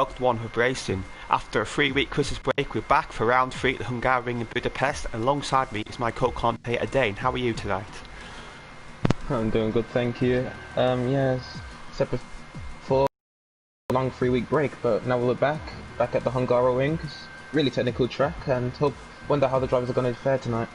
One Hub Racing. After a 3-week Christmas break, we're back for round 3 at the Hungary Ring in Budapest, and alongside me is my co-commentator Dane. How are you tonight? I'm doing good, thank you. Yes, except for a long 3-week break, but now we're back at the Hungary Ring. Really technical track, and wonder how the drivers are going to fare tonight.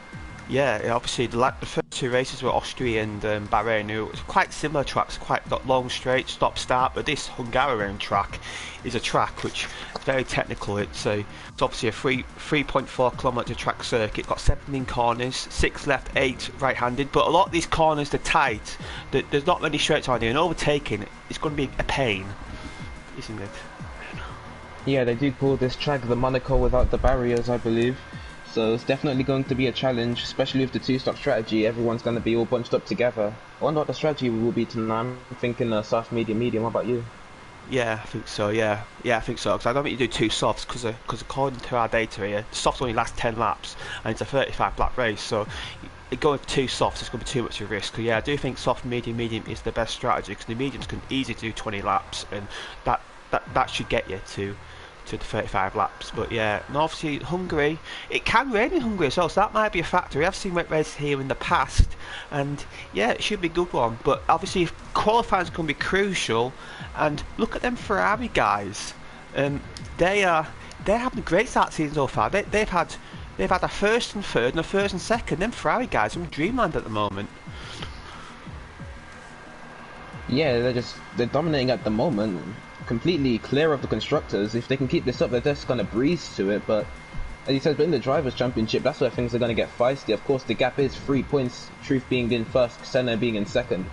Yeah, obviously the first 2 races were Austria and Bahrain, who was quite similar tracks, quite got long straight, stop-start, but this Hungarian track is a track which is very technical. It's obviously a 3.4 kilometre track circuit, got 17 corners, 6 left, 8 right-handed, but a lot of these corners are tight. There's not many straights on here, and overtaking is going to be a pain, isn't it? Yeah, they do call this track the Monaco without the barriers, I believe. So it's definitely going to be a challenge, especially with the 2-stop strategy. Everyone's going to be all bunched up together. I wonder what the strategy will be tonight. I'm thinking soft, medium, medium. What about you? Yeah, I think so. Yeah, I think so. Because I don't think you do 2 softs, because according to our data here, the softs only last 10 laps, and it's a 35-lap race. So going for 2 softs is going to be too much of a risk. So yeah, I do think soft, medium, medium is the best strategy, because the mediums can easily do 20 laps, and that should get you to the 35 laps. But yeah, and obviously Hungary, it can rain in Hungary as well, so that might be a factor. We have seen wet races here in the past, and yeah, it should be a good one. But obviously qualifying is going to be crucial, and look at them Ferrari guys. They're having a great start season so far. They've had a first and third and a first and second. Them Ferrari guys are in dreamland at the moment. Yeah, they're dominating at the moment, completely clear of the constructors. If they can keep this up, they're just going to breeze to it. But as you said, in the Drivers' Championship, that's where things are going to get feisty. Of course, the gap is 3 points, Truth being in first, Senna being in second.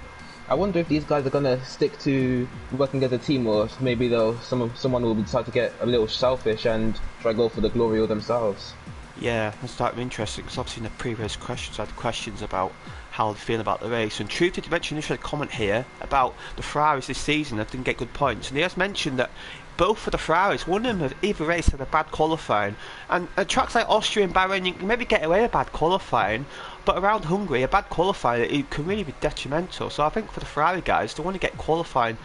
I wonder if these guys are going to stick to working as a team, or maybe someone will decide to get a little selfish and try go for the glory of themselves. Yeah, that's quite interesting, because obviously in the previous questions I had questions about how they feel about the race, and Truth did mention initially a comment here about the Ferraris this season that didn't get good points, and he has mentioned that both for the Ferraris, one of them have either race had a bad qualifying, and at tracks like Austria and Bahrain you can maybe get away with bad qualifying, but around Hungary a bad qualifying it can really be detrimental. So I think for the Ferrari guys, they want to get qualifying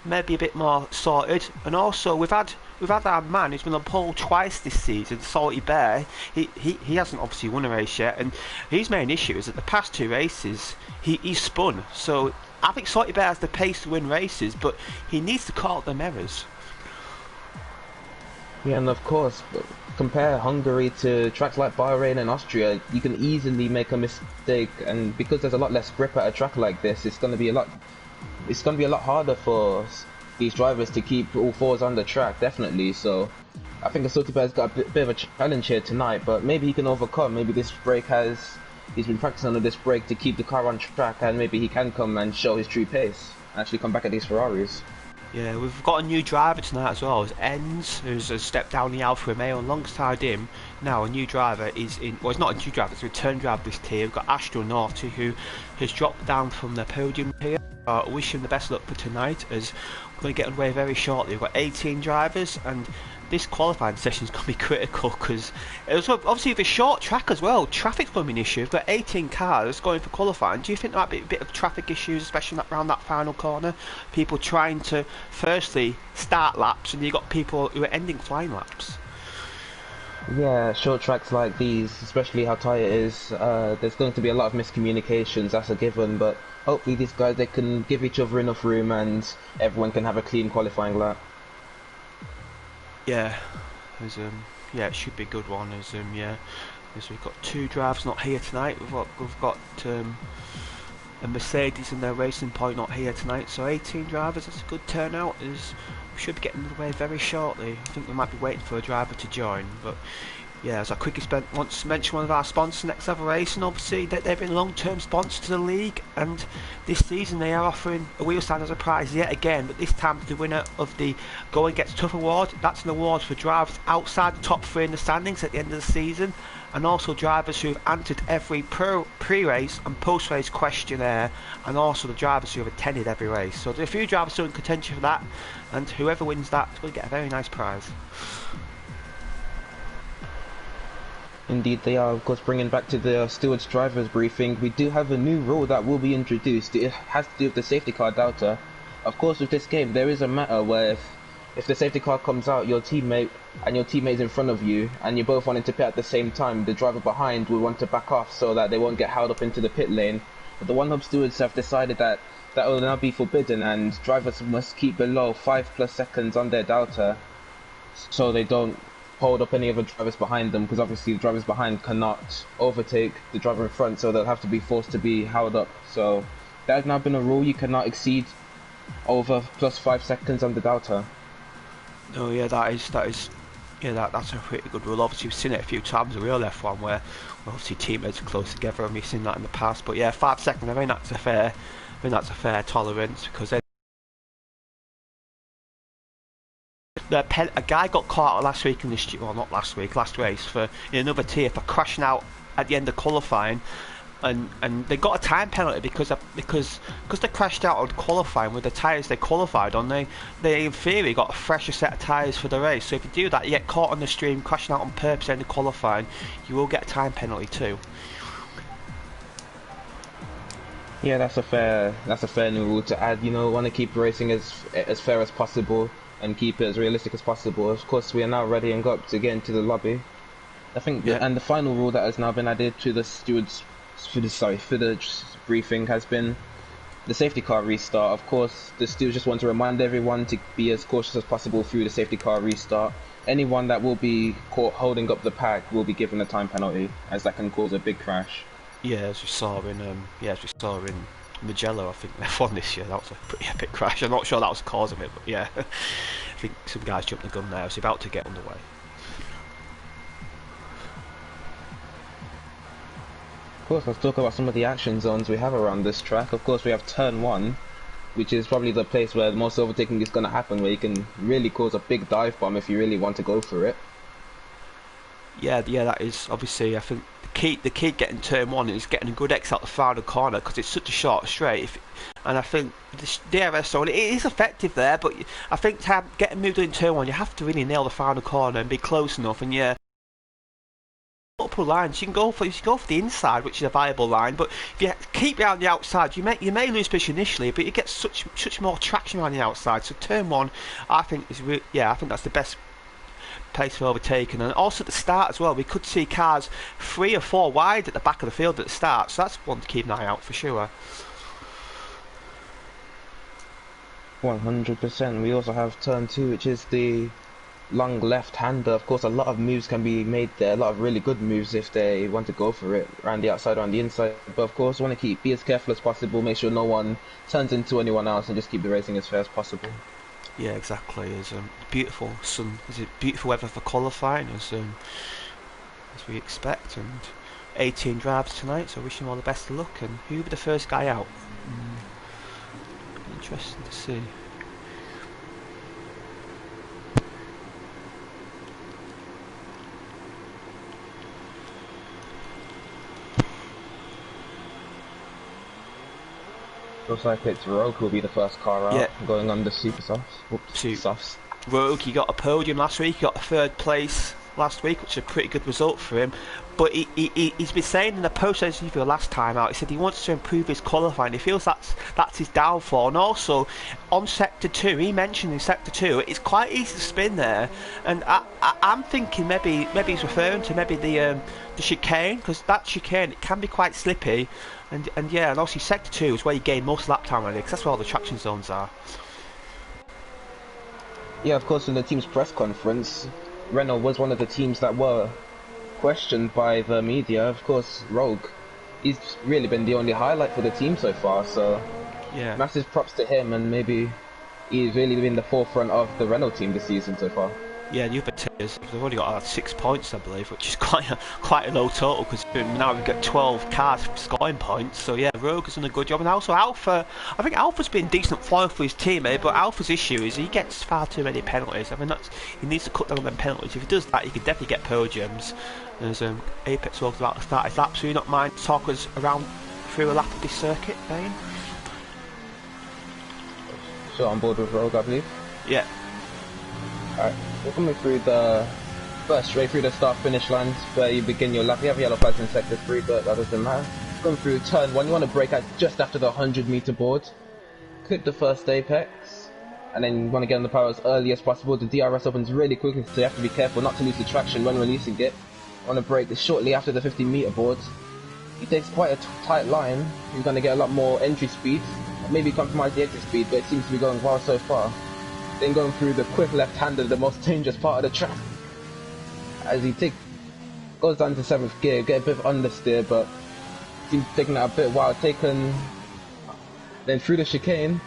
maybe a bit more sorted. And also we've had our man who's been on pole twice this season, Salty Bear. He hasn't obviously won a race yet, and his main issue is that the past 2 races he's spun. So I think Salty Bear has the pace to win races, but he needs to call out them errors. Yeah, and of course, compare Hungary to tracks like Bahrain and Austria, you can easily make a mistake, and because there's a lot less grip at a track like this, it's going to be a lot harder for these drivers to keep all 4s on the track, definitely. So I think Salty Bear's got a bit of a challenge here tonight, but maybe he can overcome. Maybe he's been practicing on this break to keep the car on track, and maybe he can come and show his true pace, actually come back at these Ferraris. Yeah, we've got a new driver tonight as well. It's Enz, who's stepped down the Alfa Romeo, and alongside him now a new driver is in. Well, it's not a new driver; it's a return driver this tier. We've got Astro Norty, who has dropped down from the podium here. Wish him the best luck for tonight, as we're going to get underway very shortly. We've got 18 drivers, and this qualifying session is going to be critical, because obviously with a short track as well, traffic's going to be an issue. We've got 18 cars going for qualifying. Do you think there might be a bit of traffic issues, especially around that final corner? People trying to firstly start laps, and you've got people who are ending flying laps. Yeah, short tracks like these, especially how tight it is, there's going to be a lot of miscommunications, that's a given, but hopefully these guys, they can give each other enough room and everyone can have a clean qualifying lap. Yeah, it should be a good one. We've got 2 drivers not here tonight. We've got a Mercedes and their Racing Point not here tonight. So 18 drivers, that's a good turnout. We should be getting underway very shortly. I think we might be waiting for a driver to join, but yeah, as I quickly want to mention one of our sponsors, Next Level Racing. Obviously, they've been a long-term sponsor to the league, and this season they are offering a wheel stand as a prize yet again, but this time the winner of the Going Gets Tough award. That's an award for drivers outside the top 3 in the standings at the end of the season, and also drivers who have answered every pre-race and post-race questionnaire, and also the drivers who have attended every race. So there's a few drivers still in contention for that, and whoever wins that is going to get a very nice prize. Indeed, they are, of course, bringing back to the stewards drivers briefing. We do have a new rule that will be introduced. It has to do with the safety car data. Of course, with this game, there is a matter where if the safety car comes out, your teammate and your teammate's in front of you, and you're both wanting to pit at the same time, the driver behind will want to back off so that they won't get held up into the pit lane. But the one-hub stewards have decided that that will now be forbidden, and drivers must keep below 5+ seconds on their delta, so they don't hold up any of the drivers behind them, because obviously the drivers behind cannot overtake the driver in front, so they'll have to be forced to be held up. So that has now been a rule. You cannot exceed over +5 seconds on the delta. Oh yeah, that's a pretty good rule. Obviously we've seen it a few times in real F1 where obviously teammates are close together, and we've seen that in the past. But yeah, 5 seconds, I think that's a fair tolerance, because then a guy got caught last week in this, well not last week, last race, for in another tier for crashing out at the end of qualifying, and they got a time penalty because they crashed out on qualifying with the tyres they qualified on. They in theory got a fresher set of tyres for the race. So if you do that, you get caught on the stream crashing out on purpose in the qualifying, you will get a time penalty too. Yeah, that's a fair new rule to add. You know, want to keep racing as fair as possible and keep it as realistic as possible. Of course, we are now ready and got to get into the lobby. I think, yeah. And the final rule that has now been added to the stewards for the briefing has been the safety car restart. Of course, the stewards just want to remind everyone to be as cautious as possible through the safety car restart. Anyone that will be caught holding up the pack will be given a time penalty, as that can cause a big crash. Yeah, as we saw in Mugello, I think F1 this year, that was a pretty epic crash. I'm not sure that was the cause of it, but yeah, I think some guys jumped the gun there. I was about to get underway. Of course, let's talk about some of the action zones we have around this track. Of course, we have turn 1, which is probably the place where the most overtaking is going to happen, where you can really cause a big dive bomb if you really want to go for it. Yeah, that is obviously, I think the key getting turn 1 is getting a good exit out the final corner, because it's such a short straight. And I think the DRS zone, it is effective there, but I think getting moved in turn 1, you have to really nail the final corner and be close enough. And yeah, multiple lines, you can go for the inside, which is a viable line, but if you keep around the outside, you may lose position initially, but you get such more traction around the outside. So turn 1, I think I think that's the best place for overtaking. And also at the start as well, we could see cars 3 or 4 wide at the back of the field at the start, so that's one to keep an eye out for sure. 100%. We also have turn 2, which is the long left-hander. Of course, a lot of moves can be made there, a lot of really good moves if they want to go for it, around the outside or on the inside. But of course, want to be as careful as possible, make sure no one turns into anyone else, and just keep the racing as fair as possible. Yeah, exactly. It's beautiful beautiful weather for qualifying, as we expect, and 18 drivers tonight, so wishing them all the best of luck. And who will be the first guy out? Interesting to see. Looks like it's Rogue who will be the first car out, going on the super softs. Softs. Rogue, he got a podium last week, he got a 3rd place last week, which is a pretty good result for him. But he's been saying in the post-race interview last time out, he said he wants to improve his qualifying. He feels that's his downfall. And also on sector 2, he mentioned in sector 2, it's quite easy to spin there. And I'm thinking maybe he's referring to the chicane, because that chicane, it can be quite slippy. And yeah, and obviously sector 2 is where you gain most lap time, really, because that's where all the traction zones are. Yeah, of course, in the team's press conference, Renault was one of the teams that were questioned by the media. Of course, Rogue, he's really been the only highlight for the team so far, so yeah, massive props to him, and maybe he's really been the forefront of the Renault team this season so far. Yeah, the other tiers, they've only got 6 points, I believe, which is quite a low total, because now we've got 12 cars scoring points. So yeah, Rogue has done a good job. And also Alpha, I think Alpha's been decent form for his team, but Alpha's issue is he gets far too many penalties. I mean, he needs to cut down on them penalties. If he does that, he can definitely get podiums. There's Apex talked about the start his lap, so you not mind talk us around through a lap of this circuit, Bane? So on board with Rogue, I believe? Yeah. Alright, we're coming through straight through the start-finish lines where you begin your lap. You have yellow flags in sector 3, but that doesn't matter. Going through turn 1, you want to brake out just after the 100-meter board. Clip the first apex. and then you want to get on the power as early as possible. The DRS opens really quickly, so you have to be careful not to lose the traction when releasing it. On a brake shortly after the 50-meter boards. He takes quite a tight line. He's going to get a lot more entry speed, maybe compromise the exit speed, but it seems to be going well so far. Then going through the quick left-hander, the most dangerous part of the track. As he goes down to 7th gear, get a bit of understeer, but seems taking that a bit while taken. Then through the chicane,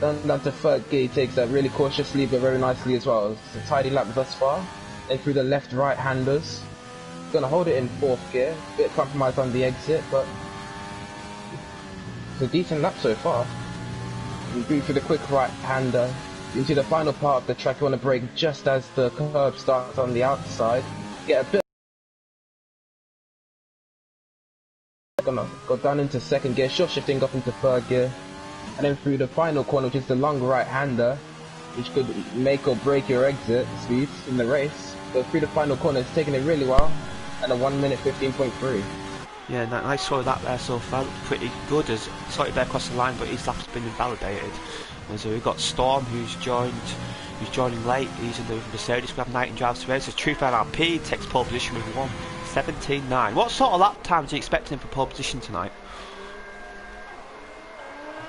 down to 3rd gear, he takes that really cautiously but very nicely as well. It's a tidy lap thus far. Then through the left-right-handers. Gonna hold it in 4th gear, bit of compromise on the exit, but it's a decent lap so far. We go for the quick right-hander into the final part of the track. You want to brake just as the curb starts on the outside. Get a bit. Gonna go down into 2nd gear, short shifting up into 3rd gear, and then through the final corner, which is the long right-hander, which could make or break your exit speed in the race. So through the final corner, it's taking it really well. And a 1 minute 15.3. Yeah, nice saw that there so far. Looked pretty good as slightly there across the line, but his lap's been invalidated. And so we've got Storm, who's joining late. He's in the Mercedes. We have 19 drivers to race. So Truth NRP takes pole position with 1:17.9. What sort of lap times are you expecting for pole position tonight?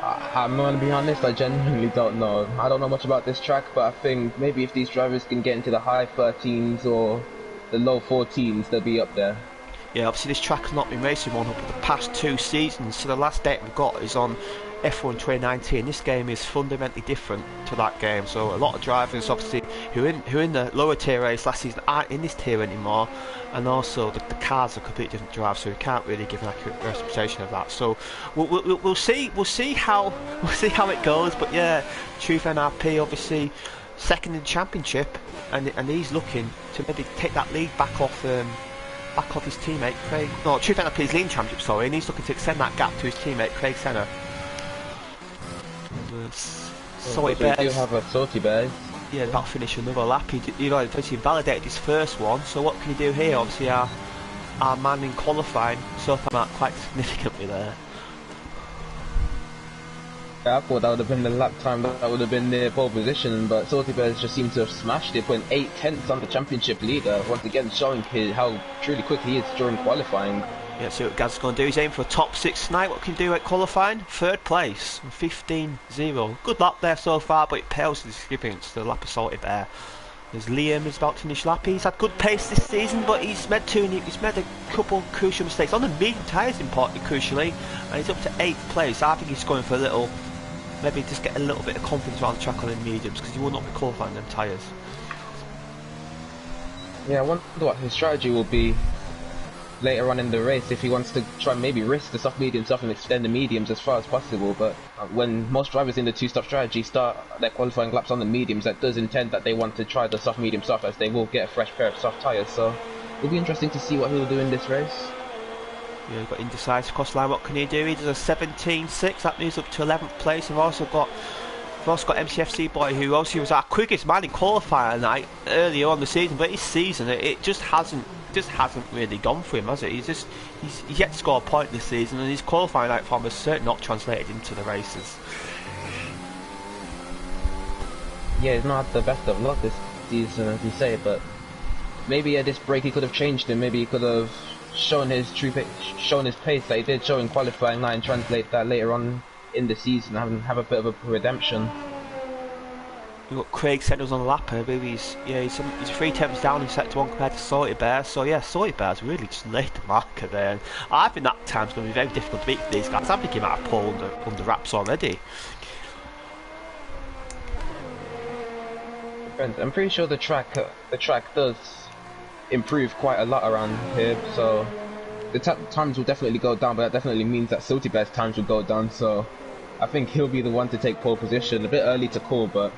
I'm gonna be honest, I genuinely don't know. I don't know much about this track, but I think maybe if these drivers can get into the high 13s or the low 14s, they'll be up there. Yeah, obviously this track has not been racing one up for the past 2 seasons, so the last date we've got is on F1 2019. This game is fundamentally different to that game, so a lot of drivers obviously who are in the lower tier race last season aren't in this tier anymore, and also the cars are completely different drives, so we can't really give an accurate representation of that. So we'll see how it goes. But yeah, Truth NRP obviously second in the championship, and he's looking to maybe take that lead back off his teammate Craig. No, Truth NRP is leading championship, sorry, and he's looking to extend that gap to his teammate Craig Senna. Salty Bears. We do have a Salty Bears. Yeah, that'll finish another lap. He obviously validated his first one, so what can he do here? Obviously our man in qualifying so far quite significantly there. Yeah, I thought that would have been the lap time that would have been near pole position, but Salty Bears just seemed to have smashed it, putting 8/10 on the championship leader, once again showing how truly quick he is during qualifying. Yeah, see what Gaz's going to do. He's aiming for a top 6 tonight. What can he do at qualifying? 3rd place, 15.0. Good lap there so far, but it pales in significance to the lap of Salty Bear. As Liam is about to finish lap, he's had good pace this season, but he's made a couple crucial mistakes on the medium tyres, importantly, crucially, and he's up to 8th place. I think he's going for a little, maybe just get a little bit of confidence around the track on the mediums, because he will not be qualifying them tyres. Yeah, I wonder what his strategy will be later on in the race, if he wants to try and maybe risk the soft medium stuff and extend the mediums as far as possible. But when most drivers in the 2-stop strategy start their qualifying laps on the mediums, that does intend that they want to try the soft medium soft, as they will get a fresh pair of soft tyres. So it'll be interesting to see what he'll do in this race. Yeah, we've got indecisive cross line. What can he do? He does a 17.6. That moves up to 11th place. We've also got MCFC boy, who obviously was our quickest man in qualifying night earlier on the season, but his season it just hasn't really gone for him, has it? He's yet to score a point this season, and his qualifying night form has certainly not translated into the races. Yeah, he's not had the best of luck this season, as you say, but maybe at this break he could have changed him. Maybe he could have shown his pace that he did show in qualifying night, and translate that later on in the season and have a bit of a redemption. We've got Craig Senna's on the lap here. He's 3 attempts down in sector 1 compared to Salty Bear. So yeah, Salty Bear's really just laid the marker there. And I think that time's going to be very difficult to beat for these guys. I think he might have pole under wraps already. I'm pretty sure the track does improve quite a lot around here, so the times will definitely go down, but that definitely means that Salty Bear's times will go down. So I think he'll be the one to take pole position. A bit early to call, but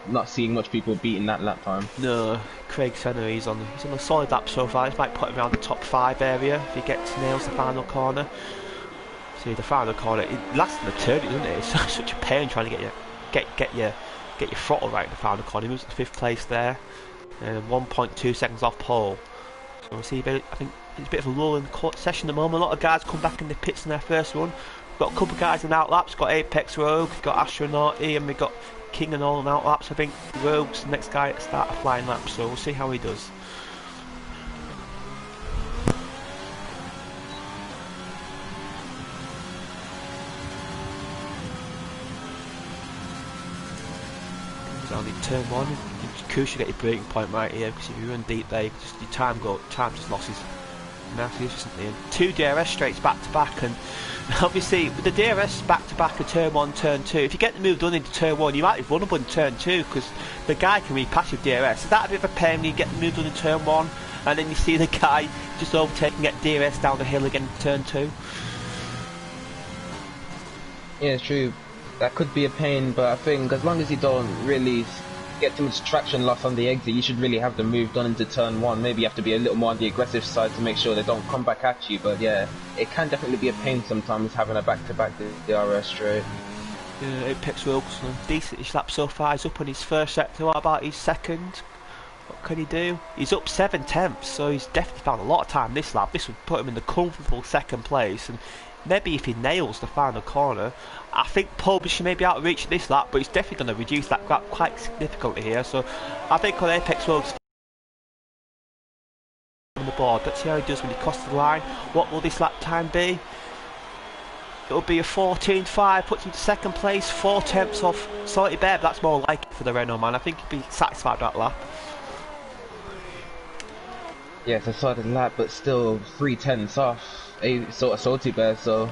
not seeing much people beating that lap time. No, Craig Senna, he's on a solid lap so far. He might put him around the top 5 area if he nails the final corner. See, the final corner, it lasts an eternity, doesn't it? It's such a pain trying to get your throttle right in the final corner. He moves to 5th place there, and 1.2 seconds off pole. So we'll see. I think it's a bit of a lull in the session at the moment. A lot of guys come back in the pits in their first run. We've got a couple of guys in out laps. We've got Apex Rogue, we've got Astronauty, and we've got King and all and out laps. I think Rogue's the next guy to start a flying lap, so we'll see how he does. He's only turn 1. It's crucial to get your braking point right here, because if you run deep there, your time just losses massive, isn't it? And 2 DRS straights back to back, and obviously with the DRS back to back in turn 1, turn 2, if you get the move done into turn 1, you might be vulnerable in turn 2 because the guy can repass your DRS. Is that a bit of a pain when you get the move done in turn 1 and then you see the guy just overtaking, get DRS down the hill again in turn 2? Yeah, it's true. That could be a pain, but I think as long as you don't really get too much traction loss on the exit, you should really have the move done into turn 1. Maybe you have to be a little more on the aggressive side to make sure they don't come back at you, but yeah, it can definitely be a pain sometimes having a back-to-back DRS straight. Yeah, Apex Wilson, decent lap so far. He's up on his first sector. What about his second? What can he do? He's up 7 tenths, so he's definitely found a lot of time this lap. This would put him in the comfortable second place, and maybe if he nails the final corner, I think Publisher may be out of reach this lap, but he's definitely going to reduce that gap quite significantly here. So I think on Apex World's on the board, let's see how he does when he crosses the line. What will this lap time be? It'll be a 14.5, puts him to second place, 4 tenths off Salty Bear, but that's more like it for the Renault man. I think he'd be satisfied with that lap. Yeah, it's a solid lap, but still 3 tenths off a sort of Salty Bear, so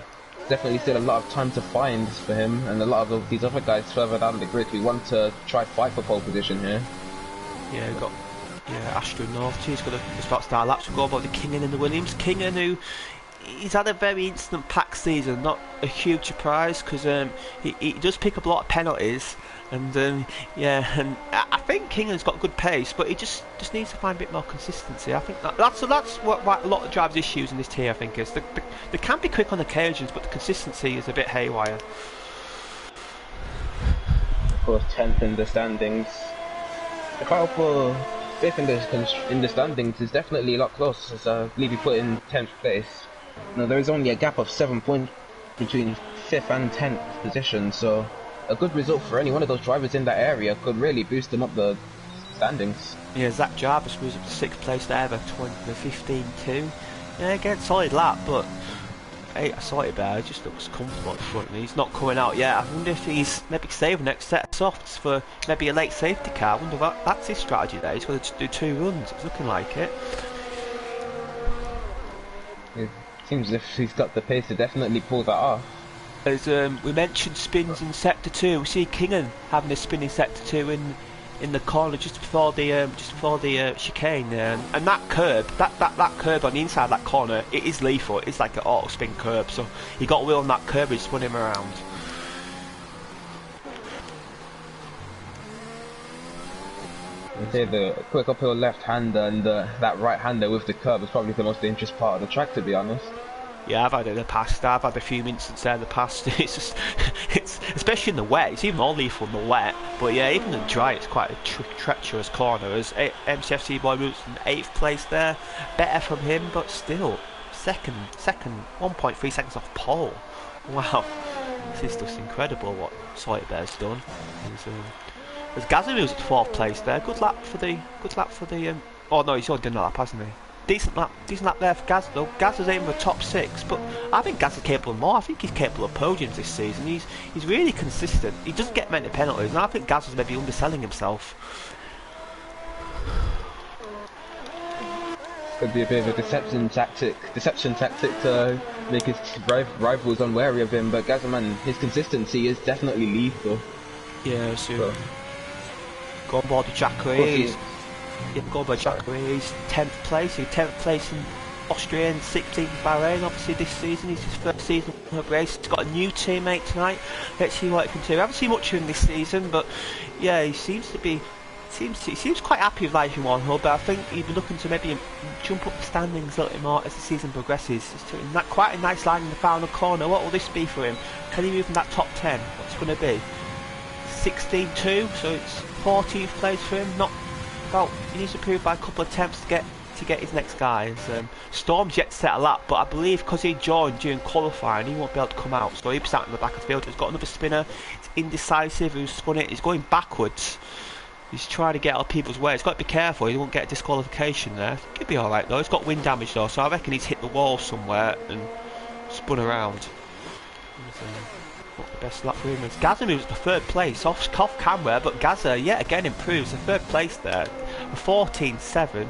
definitely still a lot of time to find for him, and a lot of these other guys further down the grid who want to try fight for pole position here. Yeah, we've got Ashton North too. He's got a spot star laps. We'll go about the Kingan and the Williams. Kingan, who he's had a very incident-packed season, not a huge surprise because he does pick up a lot of penalties, and yeah, and I think Kingan's got good pace, but he just needs to find a bit more consistency. I think that's what a lot of drivers' issues in this tier, I think, is they can be quick on occasions, but the consistency is a bit haywire. Of course, 10th in the standings. The battle for 5th in the standings is definitely a lot closer, so I believe he put in 10th place. Now, there is only a gap of 7 points between 5th and 10th position, so a good result for any one of those drivers in that area could really boost them up the standings. Yeah, Zach Jarvis moves up to 6th place there, but 15-2. Yeah, again, solid lap, but I saw it there, just looks comfortable at the front, and he's not coming out yet. I wonder if he's maybe saving next set of softs for maybe a late safety car. I wonder if that's his strategy there. He's going to do 2 runs, it's looking like it. It seems as if he's got the pace to definitely pull that off. As we mentioned spins in sector 2, we see Kingan having a spin in sector 2 in the corner just before the chicane, and that curb, that curb on the inside of that corner, it is lethal. It's like an auto spin curb, so he got a wheel on that curb, he spun him around. I'd say the quick uphill left-hander and that right-hander with the curb is probably the most dangerous part of the track, to be honest. Yeah, I've had it in the past. I've had a few instances there in the past. It's just, it's especially in the wet. It's even more lethal in the wet. But yeah, even in the dry, it's quite a treacherous corner. As MCFC boy moves in 8th place there, better from him, but still second, 1.3 seconds off pole. Wow, this is just incredible what Salty Bear's done. As Gazza moves at 4th place there, good lap for the. Oh no, he's already done a lap, hasn't he? Decent lap there for Gaz though. Gaz is aiming for top 6, but I think Gaz is capable of more. I think he's capable of podiums this season. He's really consistent. He doesn't get many penalties, and I think Gaz is maybe underselling himself. Could be a bit of a deception tactic to make his rivals unwary of him, but Gazzaman, his consistency is definitely lethal. Yeah, so go on board the Jack Race. Yeah, go by Jack He's 10th place. He's 10th place in Austria and 16th in Bahrain. Obviously, this season he's his first season in a race. He's got a new teammate tonight. Let's see what he can do. I haven't seen much of him this season, but yeah, he seems quite happy with life in one hub. But I think he'd be looking to maybe jump up the standings a little bit more as the season progresses. He's quite a nice line in the final corner. What will this be for him? Can he move in that top 10? What's it going to be? 16-2, so it's 14th place for him. Well, he needs to improve by a couple of attempts to get to get his next guys. Storm's yet to set a lap, but I believe because he joined during qualifying, he won't be able to come out. So he'll be sat in the back of the field. He's got another spinner. It's indecisive. Who's spun it? He's going backwards. He's trying to get out of people's way. He's got to be careful. He won't get a disqualification there. He'll be all right though. He's got wind damage though, so I reckon he's hit the wall somewhere and spun around. Not the best lap for him. Gaza moves to third place off camera, but Gaza yet again improves. The third place there, a 14.7.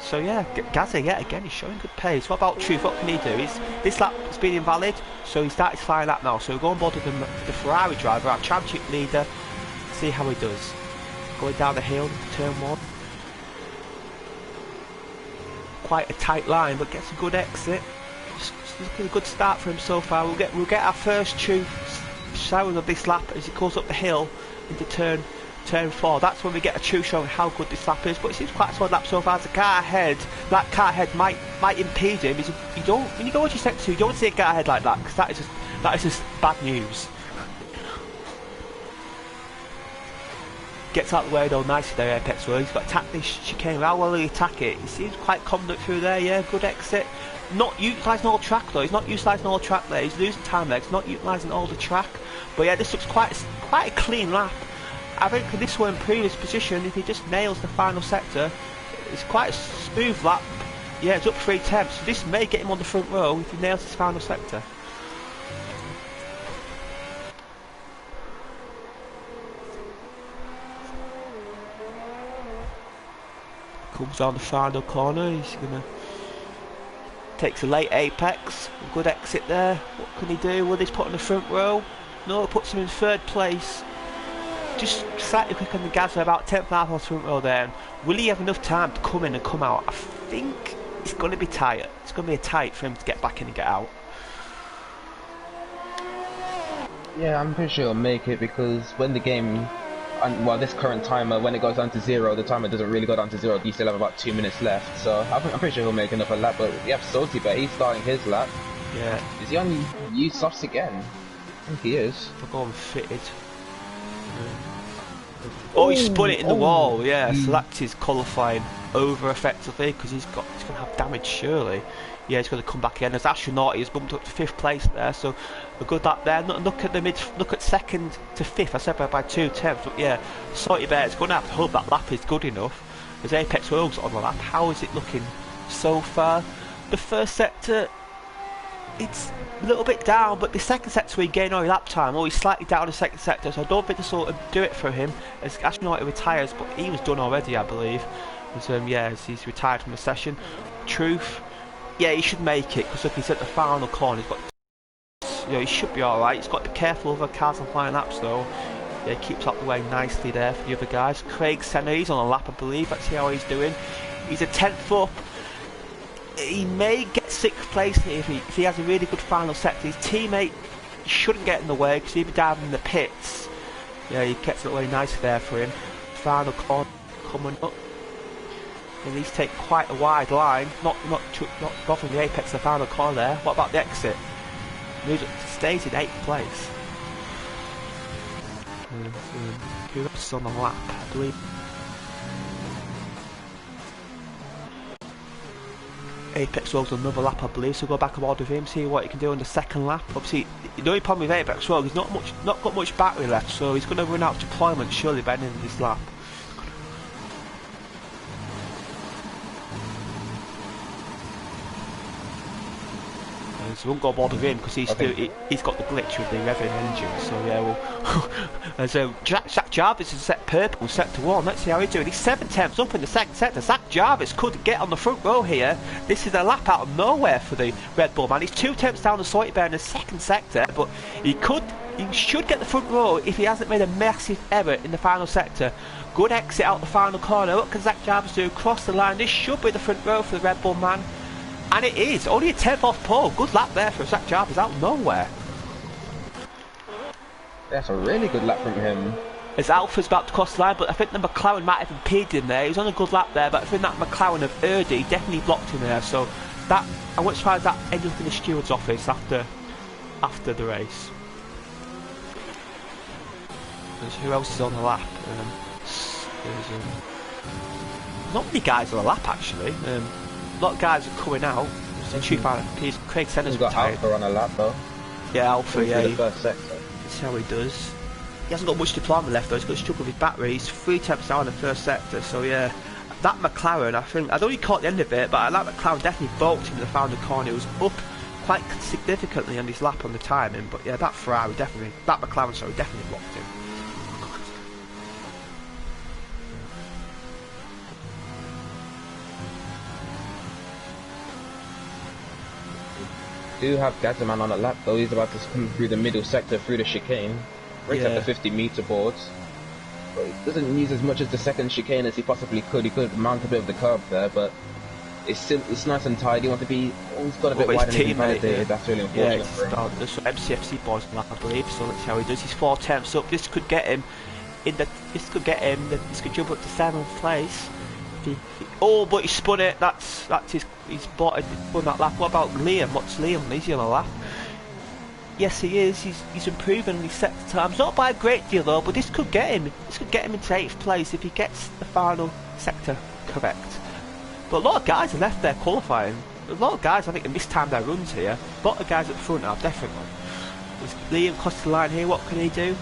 So yeah, Gaza yet again is showing good pace. What about Truth? What can he do? This lap has been invalid, so he started his final lap now. So we'll go on board with the Ferrari driver, our championship leader. See how he does. Going down the hill, turn 1. Quite a tight line, but gets a good exit. It's looking a good start for him so far. We'll get our first true showing of this lap as he goes up the hill into turn 4. That's when we get a true showing how good this lap is. But it seems quite a solid lap so far. The car ahead, that car ahead might impede him. When you go into sector 2, you don't see a car ahead like that, because that is just bad news. Gets out of the way though nicely there, Apex World. He's got to attack this chicane. How well will he attack it? He seems quite confident through there, yeah, good exit. Not utilising all the track though, he's not utilising all the track there, he's losing time there, he's not utilising all the track. But yeah, this looks quite a clean lap. I think this will improve his position if he just nails the final sector. It's quite a smooth lap. Yeah, it's up 3 attempts, so this may get him on the front row if he nails his final sector. Comes on the final corner, he's gonna takes a late apex, a good exit there. What can he do? Will this put in the front row? No, it puts him in 3rd place. Just slightly quicker than the Gaza, about 10th half on the front row there. And will he have enough time to come in and come out? I think it's going to be tight. It's going to be a tight for him to get back in and get out. Yeah, I'm pretty sure he'll make it, because when the game, well, this current timer, when it goes down to 0, the timer doesn't really go down to 0. You still have about 2 minutes left, so I'm pretty sure he'll make another lap. But we have Salty Bear, he's starting his lap. Yeah. Is he on used softs again? I think he is. We're going fitted. Oh, he spun it in the wall, yeah, so that's his qualifying over effectively, because he's going to have damage surely. Yeah, he's going to come back again. As Astronaut, he's bumped up to 5th place there, so a good lap there. Look at 2nd to 5th, I said by 2 attempts, but yeah, Salty Bear is going to have to hope that lap is good enough. As Apex World's on the lap, how is it looking so far? The first sector, it's a little bit down, but the second sector we gain on lap time. Oh, he's slightly down in the second sector, so I don't think this will do it for him as Astronaut retires, but he was done already, I believe. As, yeah, as he's retired from the session. Truth, yeah, he should make it, because look, he's at the final corner. He's got, you know, he should be alright. He's got to be careful of the cars and flying laps though. Yeah, he keeps up the way nicely there for the other guys. Craig Senna, he's on a lap, I believe. Let's see how he's doing. He's a 10th up. He may get 6th place if he has a really good final sector. His teammate shouldn't get in the way, because he'll be down in the pits. Yeah, he gets it away nicely there for him. Final corner coming up. And he's taken quite a wide line, not from the apex of the final corner there. What about the exit? Moves up, stays in 8th place. Who else is on the lap, I believe? Apex World's another lap, I believe, so go back aboard with him, see what he can do on the second lap. Obviously, the only problem with Apex World, he's not got much battery left, so he's going to run out of deployment surely by the end of this lap. So we won't go aboard with him because he's got the glitch with the revving engine. So yeah, we'll. So Zach Jarvis is set purple in sector 1. Let's see how he's doing. He's 7 tenths up in the second sector. Zach Jarvis could get on the front row here. This is a lap out of nowhere for the Red Bull man. He's 2 tenths down the Salty Bear in the second sector, but he should get the front row if he hasn't made a massive error in the final sector. Good exit out the final corner. What can Zach Jarvis do? Cross the line. This should be the front row for the Red Bull man. And it is, only a 10th off pole. Good lap there for Zach Jarvis out of nowhere. That's a really good lap from him. As Alpha's about to cross the line, but I think the McLaren might have impeded him there. He was on a good lap there, but I think that McLaren of Erdy definitely blocked him there. So that, I wasn't surprised that ended up in the steward's office after the race. Who else is on the lap? not many guys on the lap actually. A lot of guys are coming out. Craig Senna's He's got retired. Alpha on a lap though. Yeah, Alpha, yeah. The first sector. That's how he does. He hasn't got much deployment left though, he's got to struggle with his battery. He's 3 temps down in the first sector, so yeah. That McLaren, I don't know he caught the end of it, but that McLaren definitely bolted him in the final corner. He was up quite significantly on his lap on the timing, but yeah, that McLaren definitely blocked him. Do have Gazaman on a lap though. He's about to come through the middle sector through the chicane. Breaks up the 50-meter boards. But he doesn't use as much as the second chicane as he possibly could. He could mount a bit of the curb there, but it's nice and tidy. He's got a bit wider than he validated. That's really unfortunate for him. There's some MCFC boys on that, I believe, so let's see how he does. He's 4 temps up. This could get him this could jump up to 7th place. But he spun it. He's spun that lap. What about Liam? What's Liam? Is he on a lap? Yes, he is. He's improving on his sector times. Not by a great deal though, but this could get him. This could get him into 8th place if he gets the final sector correct. But a lot of guys are left there qualifying. A lot of guys I think have mistimed their runs here. A lot of guys at the front have definitely. Is Liam crossed the line here? What can he do?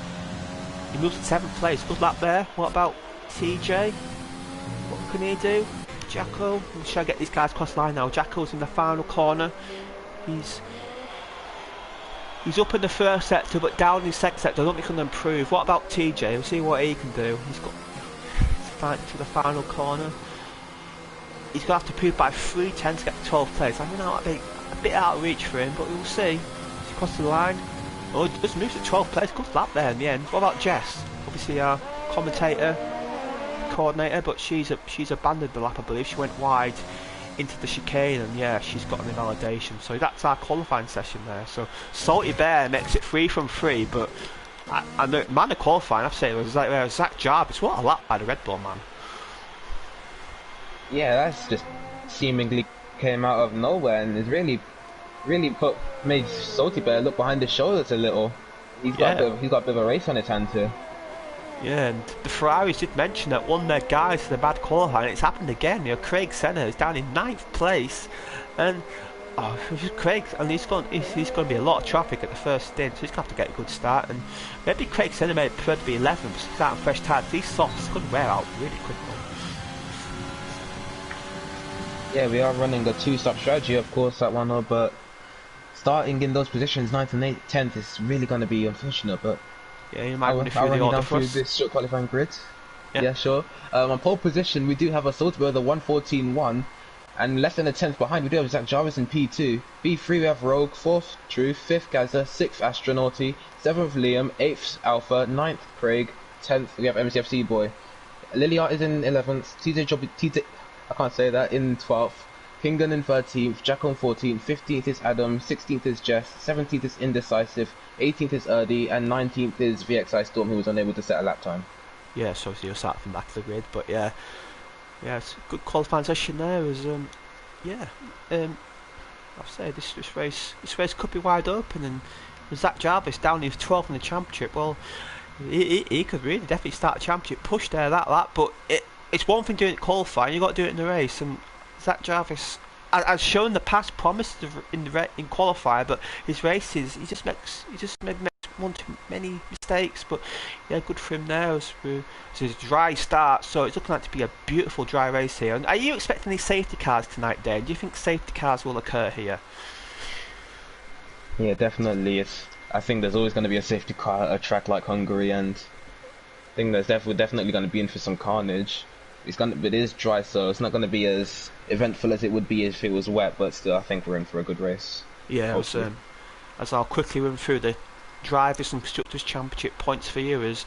He moves to 7th place. Good lap there. What about TJ? What can he do? Jacko. I'm sure I get these guys across the line now. Jacko's in the final corner. He's up in the first sector, but down in the second sector. I don't think he can improve. What about TJ? We'll see what he can do. He's got to the final corner. He's going to have to prove by 3:10 to get to 12th place. I mean, that'll be a bit out of reach for him, but we'll see. He's across the line. Oh, he just moves to 12th place. Good lap there in the end. What about Jess? Obviously our coordinator, but she's abandoned the lap, I believe. She went wide into the chicane, and yeah, she's got an invalidation. So that's our qualifying session there. So Salty Bear makes it 3 from 3, but I know man of qualifying, I've said it was like Zach Jarvis. What a lap by the Red Bull man. Yeah, that's just seemingly came out of nowhere, and it's really made Salty Bear look behind his shoulders a little. He's got a bit of a race on his hands here. Yeah, and the Ferraris did mention that one of their guys had a bad qualifying. It's happened again. You know, Craig Senna is down in 9th place, and Craig, and he's going to be a lot of traffic at the first stint, so he's going to have to get a good start. And maybe Craig Senna may prefer to be 11th, starting fresh tyres. These softs could wear out really quickly. Yeah, we are running a 2-stop strategy, of course, at 1-0, but starting in those positions, 9th and 10th, is really going to be unfortunate. But yeah, you might run through this short qualifying grid. Yeah, sure. On pole position, we do have a Salzburg, the 1:14.1, and less than a 10th behind, we do have Zach Jarvis in P2. B3, we have Rogue, 4th Truth, 5th Gaza, 6th Astronauty, 7th Liam, 8th Alpha, 9th Craig, 10th we have MCFC Boy. Liliart is in 11th, TJ, I can't say that, in 12th, Kingan in 13th, Jack on 14th, 15th is Adam, 16th is Jess, 17th is Indecisive, 18th is Erdy, and 19th is VXI Storm, who was unable to set a lap time. Yeah, so you're starting from back to the grid, but yeah, it's a good qualifying session there. I'll say this race could be wide open, and Zach Jarvis down in 12th in the championship. Well, he could really definitely start a championship push there that lap, but it's one thing doing it qualifying, you got to do it in the race, and Zach Jarvis has shown the past promise in qualifier, but his races he just makes one too many mistakes. But yeah, good for him there. It's a dry start, so it's looking like to be a beautiful dry race here. And are you expecting any safety cars tonight, Dave? Do you think safety cars will occur here? Yeah, definitely. I think there's always going to be a safety car at a track like Hungary, and I think there's definitely going to be in for some carnage. It is dry, so it's not going to be as eventful as it would be if it was wet, but still I think we're in for a good race. Yeah, as I'll quickly run through the Drivers and Constructors Championship points for you as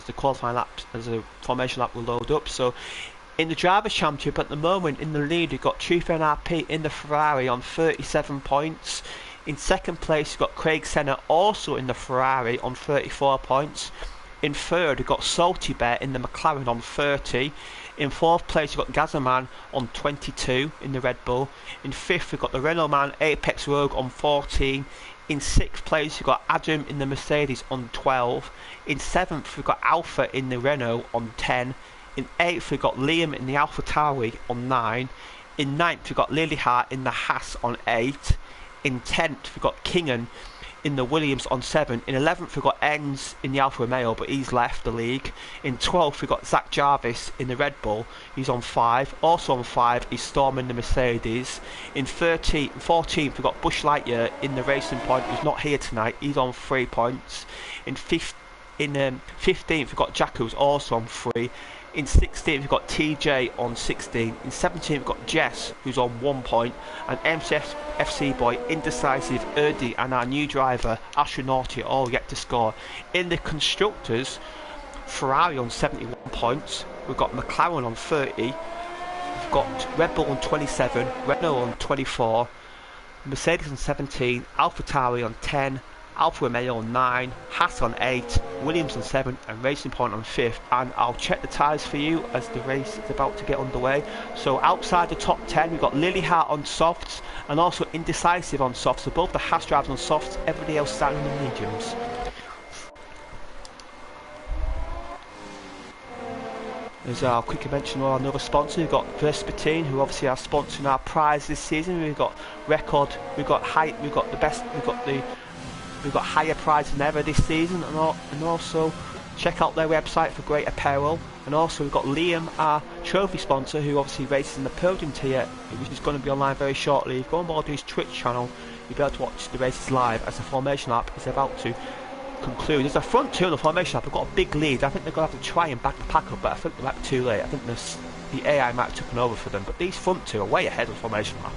the qualifying laps, as the formation lap will load up. So in the Drivers Championship at the moment, in the lead we've got Truth NRP in the Ferrari on 37 points. In second place we've got Craig Senna also in the Ferrari on 34 points. In third we've got Salty Bear in the McLaren on 30. In fourth place we've got Gazzaman on 22 in the Red Bull. In fifth we've got the Renault man Apex Rogue on 14. In sixth place we've got Adam in the Mercedes on 12. In seventh we've got Alpha in the Renault on 10. In 8th we've got Liam in the AlphaTauri on 9. In 9th we've got Lilihart in the Haas on 8. In 10th we've got Kingan in the Williams on 7. In 11th we've got Enns in the Alfa Romeo, but he's left the league. In 12th we've got Zach Jarvis in the Red Bull, he's on 5. Also on 5 is Storm in the Mercedes. In 13th and 14th we've got Bush Lightyear in the Racing Point, who's not here tonight, he's on 3 points. In 15th we've got Jack, who's also on 3. In 16th we've got TJ on 16. In 17th we've got Jess, who's on 1 point. And MCF FC boy, Indecisive, Erdi and our new driver Astronauti all yet to score. In the constructors, Ferrari on 71 points. We've got McLaren on 30. We've got Red Bull on 27. Renault on 24. Mercedes on 17. AlphaTauri on 10. Alfa Romeo on 9, Haas on 8, Williams on 7 and Racing Point on 5th. And I'll check the tyres for you as the race is about to get underway. So outside the top 10 we've got Lilihart on softs and also Indecisive on softs. So both the Haas drivers on softs, everybody else starting in the mediums. As our quick mention of another sponsor, we've got Vespertine, who obviously are sponsoring our prize this season. We've got record, we've got height, we've got the best, we've got higher prizes than ever this season, and also check out their website for great apparel. And also we've got Liam, our trophy sponsor, who obviously races in the podium tier, which is going to be online very shortly. If you go on board his Twitch channel, you'll be able to watch the races live as the formation lap is about to conclude. There's a front two on the formation lap. They've got a big lead. I think they're going to have to try and back the pack up, but I think they might be too late. I think the AI might have taken over for them, but these front two are way ahead of the formation lap.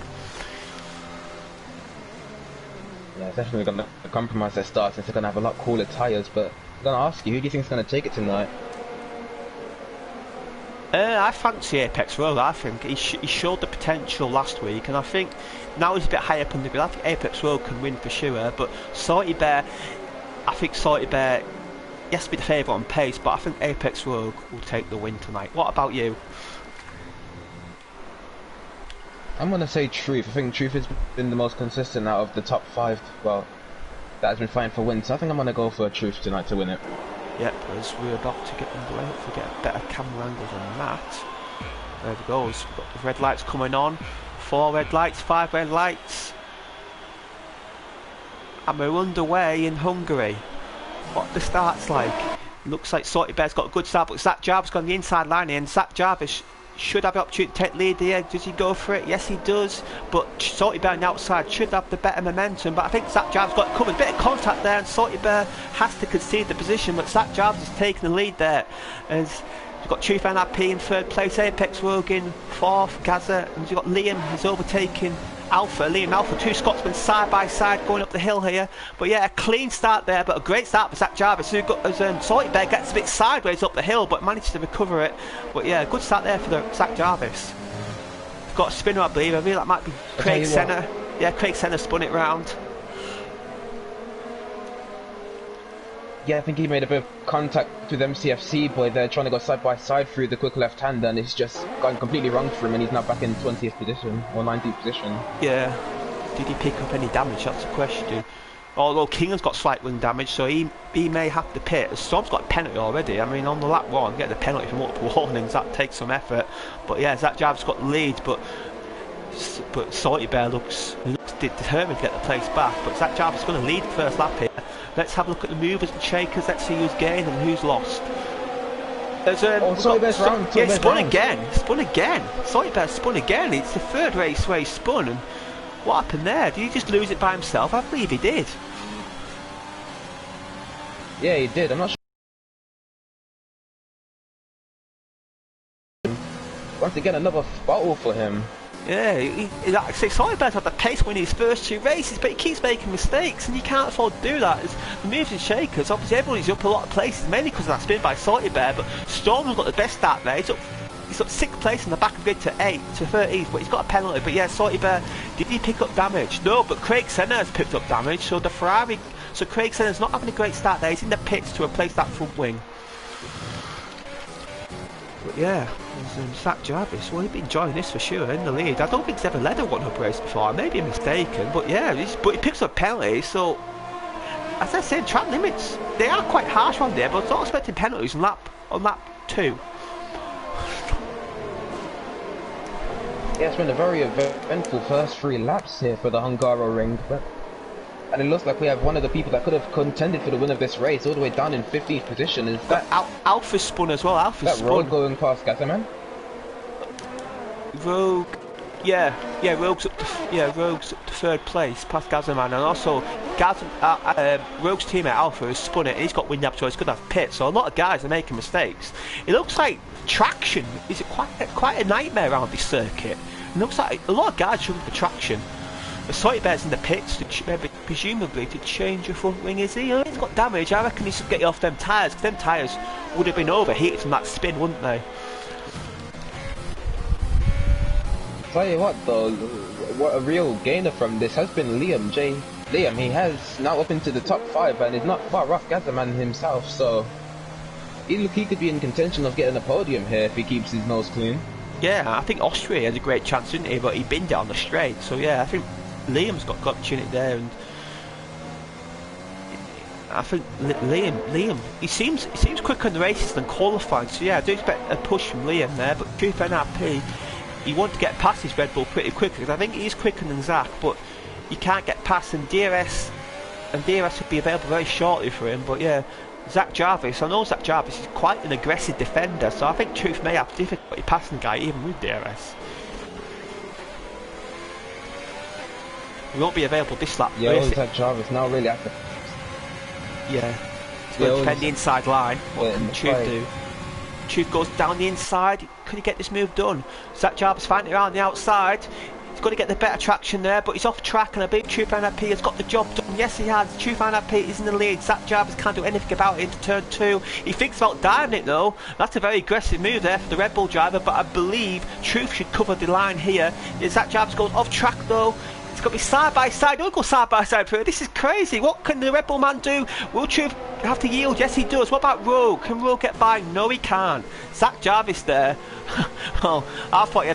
Yeah, definitely going to compromise their start since they're going to have a lot cooler tyres. But I'm going to ask you, who do you think is going to take it tonight? I fancy Apex Road. I think he showed the potential last week, and I think now he's a bit higher up on the grid. I think Apex Road can win for sure, but Salty Bear, I think Salty Bear, he has to be the favourite on pace, but I think Apex Road will take the win tonight. What about you? I'm going to say Truth. I think Truth has been the most consistent out of the top 5, well, that has been fighting for wins. So I think I'm going to go for Truth tonight to win it. Yep, as we're about to get underway, hopefully get a better camera angle than that. There it goes. We've got the red lights coming on. 4 red lights, 5 red lights. And we're underway in Hungary. What the start's like. Looks like Salty Bear's got a good start, but Zach Jarvis got on the inside line here, and Zach Jarvis should have the opportunity to take lead here. Does he go for it? Yes, he does. But Salty Bear on the outside should have the better momentum. But I think Zach Jarvis got it covered. A bit of contact there, and Salty Bear has to concede the position. But Zach Jarvis has taken the lead there. As you've got Truth NRP in 3rd place, Apex Rogue in 4th, Gaza, and you've got Liam who's overtaking Alpha. Liam Alpha, 2 Scotsmen side by side going up the hill here. But yeah, a clean start there, but a great start for Zach Jarvis, who got as Salty Bear gets a bit sideways up the hill, but managed to recover it. But yeah, good start there for Zach Jarvis. Got a spinner, I believe. I feel that might be Craig Senna. Yeah, Craig Senna spun it round. Yeah, I think he made a bit of contact with MCFC boy there, trying to go side by side through the quick left hand, and it's just gone completely wrong for him, and he's now back in 20th position or 19th position. Yeah. Did he pick up any damage? That's the question. Although Kingan's got slight wing damage, so he may have to pit. Storm's got a penalty already. I mean, on the lap 1, get the penalty for multiple warnings. That takes some effort. But yeah, Zach Jarvis got the lead, but Salty Bear looks determined to get the place back. But Zach Jarvis is going to lead the first lap here. Let's have a look at the movers and shakers. Let's see who's gained and who's lost. Salty Bear's round. Yeah, spun again. Spun again. Salty Bear spun again. It's the 3rd race where he spun. And what happened there? Did he just lose it by himself? I believe he did. Yeah, he did. I'm not sure. Once again, another bottle for him. Yeah, he Salty Bear's had the pace winning his first 2 races, but he keeps making mistakes, and you can't afford to do that. The moves and shakers, obviously everybody's up a lot of places, mainly because of that spin by Salty Bear, but Storm's got the best start there. He's up 6th place in the back of the grid to 13th, but he's got a penalty. But yeah, Salty Bear, did he pick up damage? No, but Craig Senna has picked up damage, so the Ferrari, so Craig Senna's not having a great start there. He's in the pits to replace that front wing. But yeah, there's Zach Jarvis. Well, he'd be enjoying this for sure in the lead. I don't think he's ever led a 1-up race before. I may be mistaken, but yeah, but he picks up penalties. So, as I said, track limits, they are quite harsh on there, but I was not expecting penalties on lap 2. Yeah, it's been a very eventful first 3 laps here for the Hungaroring, and it looks like we have one of the people that could have contended for the win of this race all the way down in 15th position. Is that Alpha's spun as well? Alpha's spun. Rogue going past Gazaman? Rogue, Rogue's up to 3rd place past Gazaman, and also Rogue's teammate Alpha has spun it, and he's got wind up, so he's going to have pit. So a lot of guys are making mistakes. It looks like traction is quite a nightmare around this circuit. It looks like a lot of guys struggling for traction. The Slightly Bear's in the pits, presumably to change your front wing, is he? He's got damage. I reckon he should get you off them tyres, because them tyres would have been overheated from that spin, wouldn't they? Tell you what though, what a real gainer from this has been Liam J. Liam, he has now up into the top 5 and is not far off Gazaman himself, so he could be in contention of getting a podium here if he keeps his nose clean. Yeah, I think Austria had a great chance, didn't he? But he binned it on the straight, so yeah, I think Liam's got opportunity there, and I think Liam, he seems quicker in the races than qualifying, so yeah, I do expect a push from Liam there, but Truth NRP, he wants to get past his Red Bull pretty quickly, because I think he's quicker than Zach, but you can't get past him. DRS will be available very shortly for him, but yeah, Zach Jarvis, I know Zach Jarvis is quite an aggressive defender, so I think Truth may have difficulty passing the guy even with DRS. He won't be available this lap. Yeah, Zach Jarvis now really active. Yeah, he's going to defend the inside line. What can Truth do? Truth goes down the inside. Could he get this move done? Zach Jarvis fighting around the outside. He's got to get the better traction there, but he's off track, and I believe Truth NRP has got the job done. Yes, he has. Truth NRP is in the lead. Zach Jarvis can't do anything about it into turn 2. He thinks about diving it though. That's a very aggressive move there for the Red Bull driver, but I believe Truth should cover the line here. Zach Jarvis goes off track though. It's got to be side by side. Don't go side by side for it. This is crazy. What can the Red Bull man do? Will Truth have to yield? Yes, he does. What about Rogue? Can Rogue get by? No, he can't. Zach Jarvis there. Well, I thought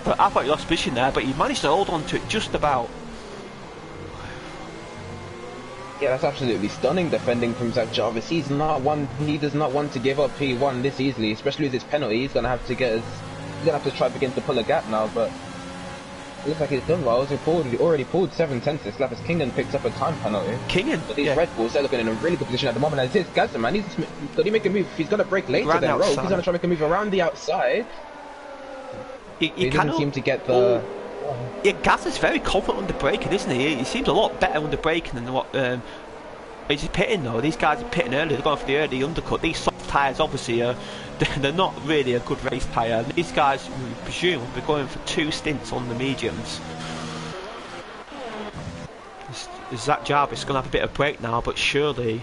he lost position there, but he managed to hold on to it just about. Yeah, that's absolutely stunning defending from Zach Jarvis. He does not want to give up P1 this easily, especially with his penalty. He's gonna have to try to begin to pull a gap now, but it looks like he's done well. He already pulled 7/10 this lap as Kingan picks up a time penalty. But these Red Bulls, they're looking in a really good position at the moment. As it is, Gazaman, could he make a move? If he's going to break later than Rogue, he's going to try to make a move around the outside. He doesn't seem to get the... Yeah, Gaz is very confident under braking, isn't he? He seems a lot better under braking than what... he's pitting though. These guys are pitting early. They're going for the early undercut. These soft tyres obviously are... They're not really a good race tyre. These guys, we presume, will be going for 2 stints on the mediums. Zach Jarvis is going to have a bit of break now, but surely,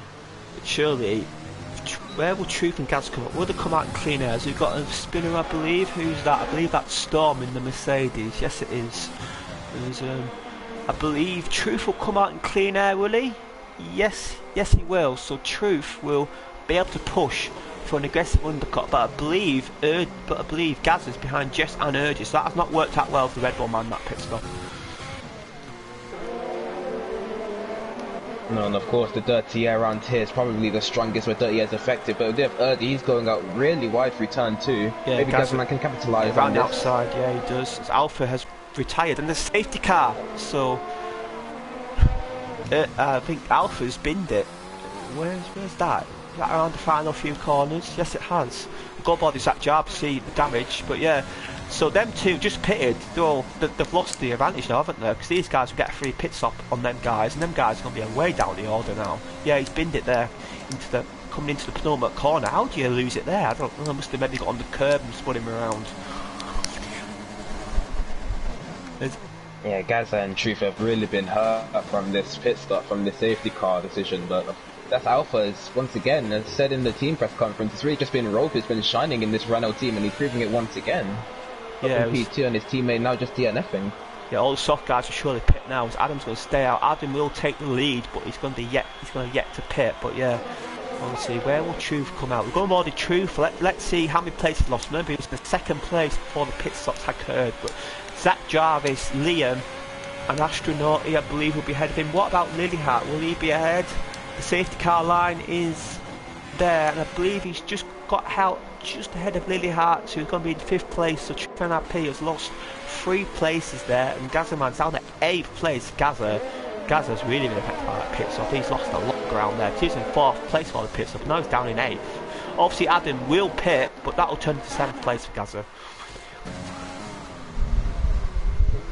where will Truth and Gaz come up? Will they come out in clean air? We've got a spinner, I believe. Who's that? I believe that's Storm in the Mercedes. Yes, it is. I believe Truth will come out in clean air, will he? Yes, he will. So Truth will be able to push for an aggressive undercut, but I believe Gaz is behind Jess and Urges, so that has not worked out well for the Red Bull man, that pit stop. No, and of course the dirty air around here is probably the strongest where dirty air is effective, but if Urdi, he's going out really wide for return 2. Yeah, maybe Gazaman can capitalise around on the this. outside, yeah he does. Alpha has retired and the safety car, so I think Alpha's binned it. Where's that? That around the final few corners? Yes, it has. Go aboard is Zach Jarvis, see the damage, but yeah. So them two just pitted. They've lost the advantage now, haven't they? Because these guys will get a free pit stop on them guys, and them guys are going to be way down the order now. Yeah, he's binned it there coming into the penultimate corner. How do you lose it there? I don't know. Must have maybe got on the curb and spun him around. Yeah, Gaza and Truth have really been hurt from this pit stop, from the safety car decision, but that's Alpha is, once again, as said in the team press conference, it's really just been Rogue who's been shining in this Renault team, and he's proving it once again. Yeah, P2 and his teammate now just DNFing. Yeah, all the soft guys will surely pit now. As Adam's going to stay out. Adam will take the lead, but he's going to yet to pit. But yeah, obviously, where will Truth come out? We're going more to Truth. Let's see how many places he lost. Remember, he was in the 2nd place before the pit stops had occurred. But Zach Jarvis, Liam, and Astronaut, I believe, will be ahead of him. What about Lilyhat? Will he be ahead? The safety car line is there, and I believe he's just got out just ahead of Lily Hart, who's going to be in 5th place. So Trifan P has lost 3 places there, and Gazzaman's down at 8th place. Gazza's really been affected by that pit stop. He's lost a lot of ground there. He's in 4th place for the pit stop, now he's down in 8th. Obviously Adam will pit, but that'll turn to 7th place for Gazza.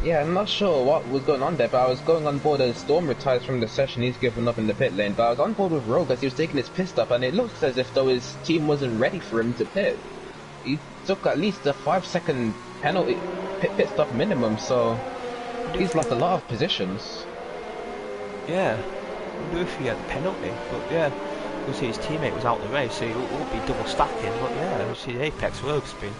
Yeah, I'm not sure what was going on there, but I was going on board as Storm retires from the session. He's given up in the pit lane, but I was on board with Rogue as he was taking his pit stop, and it looks as if though his team wasn't ready for him to pit. He took at least a 5-second penalty pit stop minimum, so he's lost a lot of positions. Yeah, I wonder if he had a penalty, but yeah, you'll see his teammate was out of the race, so he won't be double stacking, but yeah, you'll see Apex Rogue's been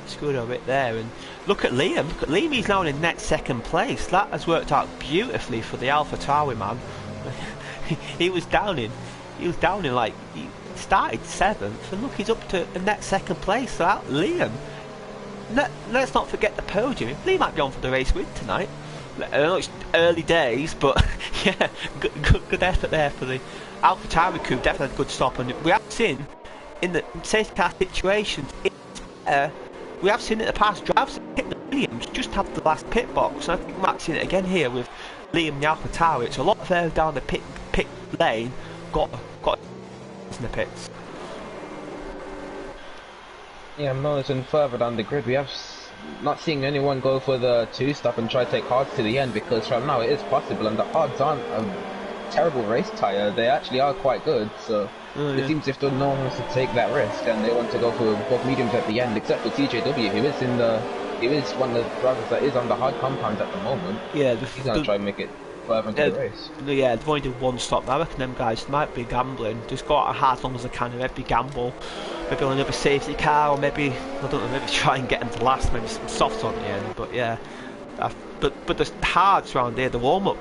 screwed a bit there. And look at Liam, he's now in net 2nd place. That has worked out beautifully for the AlphaTauri man. he was down in like, he started 7th, and look, he's up to a net 2nd place. So that Liam, let's not forget the podium. Liam might be on for the race win tonight. I know it's early days, but yeah, good effort there for the AlphaTauri crew. Definitely a good stop, and we have seen in the safety car situations, we have seen it in the past. Drivers hit the Williams just have the last pit box, and I think we might see it again here with Liam the AlphaTauri. It's a lot further down the pit lane, got in the pits. Yeah, I'm noticing further down the grid we have not seeing anyone go for the 2-stop and try to take hards to the end, because right now it is possible, and the hards aren't a terrible race tyre. They actually are quite good, so it seems if no one wants to take that risk and they want to go for both mediums at the end, except for TJW, who is one of the drivers that is on the hard compounds at the moment. Yeah, he's going to try and make it further into the race. Yeah, they've only done 1 stop. I reckon them guys might be gambling. Just go out hard as long as they can, and maybe gamble. Maybe on another safety car, or maybe, I don't know, maybe try and get them to last, maybe some softs on the end. But yeah, but the hards around here, the warm up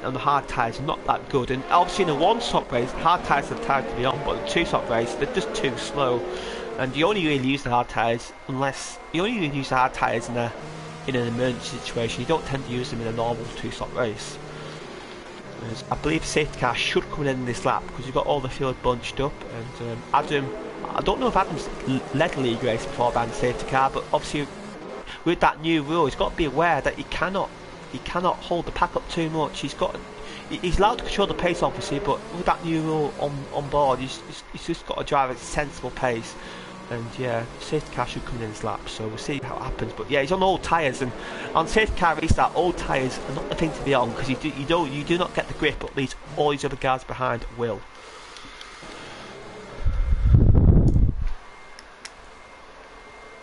on the hard tyres are not that good. And obviously in a 1-stop race, hard tyres are the tyres to be on, but the 2-stop race, they're just too slow. And you only really use the hard tyres unless you only really use the hard tyres in an emergency situation. You don't tend to use them in a normal 2-stop race. I believe the safety car should come in this lap because you've got all the field bunched up. And Adam, I don't know if Adam's led a league race before by the safety car, but obviously with that new rule, he's got to be aware that he cannot hold the pack up too much. He's allowed to control the pace obviously, but with that new rule on board, he's just got to drive at a sensible pace. And yeah, safety car should come in this lap, so we'll see how it happens. But yeah, he's on old tyres, and on safety car restart, old tyres are not the thing to be on, because you do not get the grip, but all these other guys behind will.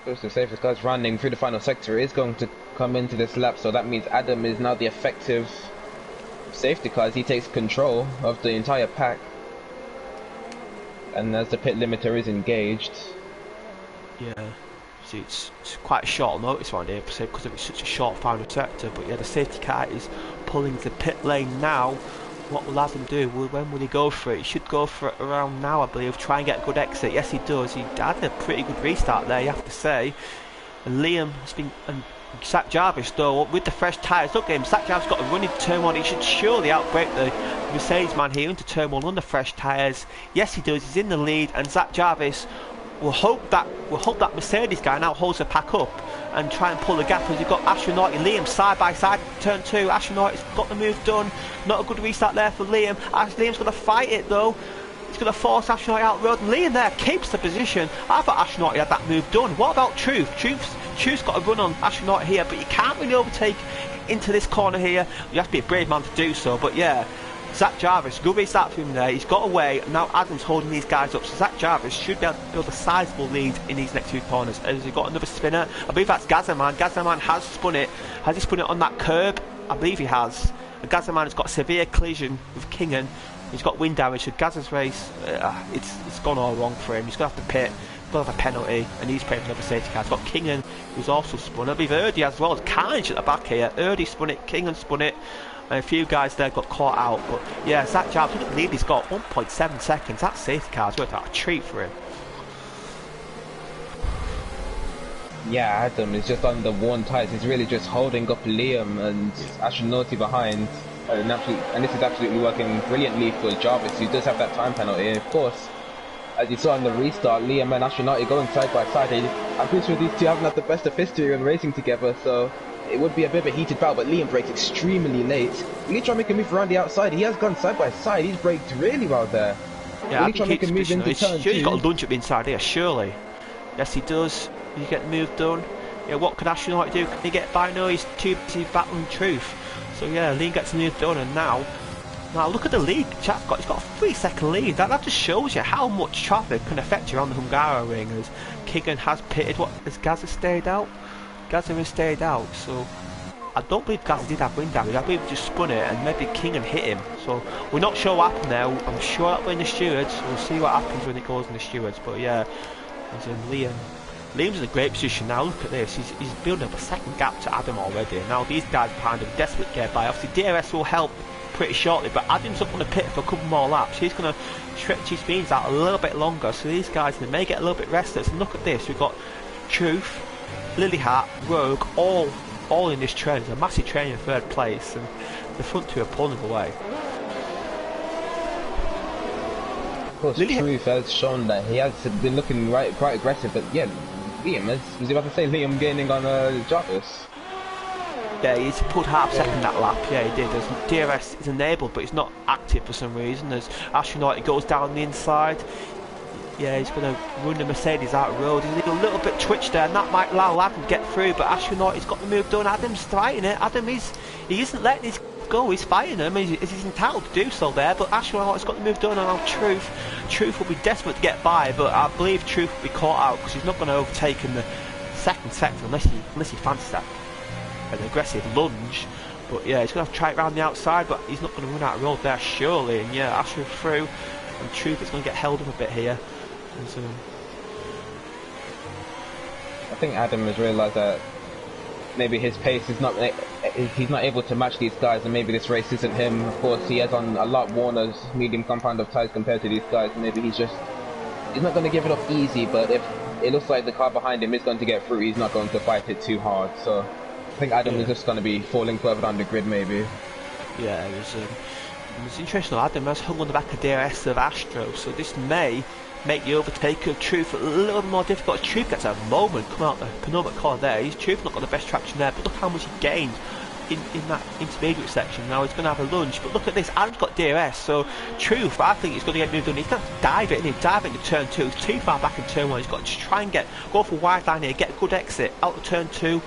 The safety car's running through the final sector is going to come into this lap, so that means Adam is now the effective safety car as he takes control of the entire pack. And as the pit limiter is engaged. Yeah, see, it's quite a short notice around here because it's such a short final sector. But yeah, the safety car is pulling the pit lane now. What will Adam do? When will he go for it? He should go for it around now, I believe. Try and get a good exit. Yes, he does. He had a pretty good restart there, you have to say. And Liam has been... And Zach Jarvis, though, with the fresh tyres, look at him. Zach Jarvis got a run into turn 1. He should surely outbreak the Mercedes man here into turn 1 on the fresh tyres. Yes, he does. He's in the lead, and Zach Jarvis will hope that Mercedes guy now holds the pack up and try and pull the gap, as you've got Astronaut and Liam side by side, turn 2. Astronaut's got the move done. Not a good restart there for Liam. Liam's going to fight it though. He's going to force Astronaut out road. Liam there keeps the position. I thought Astronaut had that move done. What about Truth? Truth's got a run on Astronaut here, but you can't really overtake into this corner here. You have to be a brave man to do so, but yeah. Zach Jarvis, good restart for him there. He's got away, and now Adam's holding these guys up. So Zach Jarvis should be able to build a sizable lead in these next 2 corners. Has he got another spinner? I believe that's Gazzaman. Gazzaman has spun it. Has he spun it on that curb? I believe he has. And Gazzaman has got a severe collision with Kingan. He's got wind damage, so Gazza's race, it's gone all wrong for him. He's going to have to pit. He's going to have a penalty, and he's paying for another safety car. He's got Kingan, who's also spun. I believe Erdy as well. It's Carnage at the back here. Erdy spun it, Kingan spun it. And a few guys there got caught out, but yeah, Zach Jarvis, look at the lead he's got, 1.7 seconds. That safety car's worked out a treat for him. Yeah, Adam is just on the worn tyres. He's really just holding up Liam and Astronauti behind. And this is absolutely working brilliantly for Jarvis, who does have that time penalty. And of course, as you saw in the restart, Liam and Astronaut going side by side. I'm pretty sure these two haven't had the best of history when racing together, so it would be a bit of a heated battle, but Liam brakes extremely late. Really trying to make a move around the outside. He has gone side by side. He's braked really well there. Yeah, really trying to make a move into turn two. He's got a lunge up inside here, surely. Yes, he does. You get the move done. Yeah, what can Astronaut do? Can he get by? No, he's too busy battling Truth. So yeah, Liam gets the move done, and now look at the lead. Chap's got, he's got a 3-second lead. That just shows you how much traffic can affect you on the Hungary ring. As Keegan has pitted, has Gaza stayed out? Gaza has stayed out, so I don't believe Gaza did have wind damage. I believe he just spun it and maybe Keegan hit him. So we're not sure what happened there. I'm sure that'll be in the stewards. We'll see what happens when it goes in the stewards. But yeah, there's Liam. Liam's in a great position now. Look at this. He's building up a second gap to Adam already. Now these guys behind him desperate to get by. Obviously DRS will help pretty shortly, but Adam's up on the pit for a couple more laps. He's going to stretch his speeds out a little bit longer, so these guys they may get a little bit restless. And look at this. We've got Truth, Lilyhat, Rogue, all in this train. It's a massive train in third place, and the front two are pulling away. Of course, Truth has shown that he has been looking quite aggressive, but yeah, Liam, was he about to say Liam gaining on Jarvis? Yeah, he's pulled half second that lap. Yeah, he did. As DRS is enabled, but he's not active for some reason. As Astronaut he goes down the inside. Yeah, he's going to run the Mercedes out of road. He's a little bit twitched there, and that might allow Adam to get through. But Astronaut, he's got the move done. Adam's fighting it. Adam he isn't letting this go. He's fighting him. He's entitled to do so there. But Astronaut has got the move done, and now Truth will be desperate to get by. But I believe Truth will be caught out because he's not going to overtake in the second sector unless he fancies that an aggressive lunge. But yeah, he's going to try it around the outside, but he's not going to run out of road there surely. And yeah, Asher through, and Truth is going to get held up a bit here. And so I think Adam has realised that maybe his pace is not, he's not able to match these guys, and maybe this race isn't him. Of course, he has on a lot Warner's medium compound of tyres compared to these guys. Maybe he's not going to give it up easy, but if it looks like the car behind him is going to get through, he's not going to fight it too hard. So I think Adam is just going to be falling further down the grid, maybe. Yeah, it was interesting. Adam has hung on the back of DRS of Astro, so this may make the overtake of Truth a little more difficult. Truth gets a moment coming out the penultimate corner there. Truth not got the best traction there, but look how much he gained in that intermediate section. Now he's going to have a lunge, but look at this. Adam's got DRS, so Truth, I think he's going to get moved on. He's going to dive it in. He's diving into turn two. He's too far back in turn one. He's got to try and go for a wide line here, get a good exit out of turn two.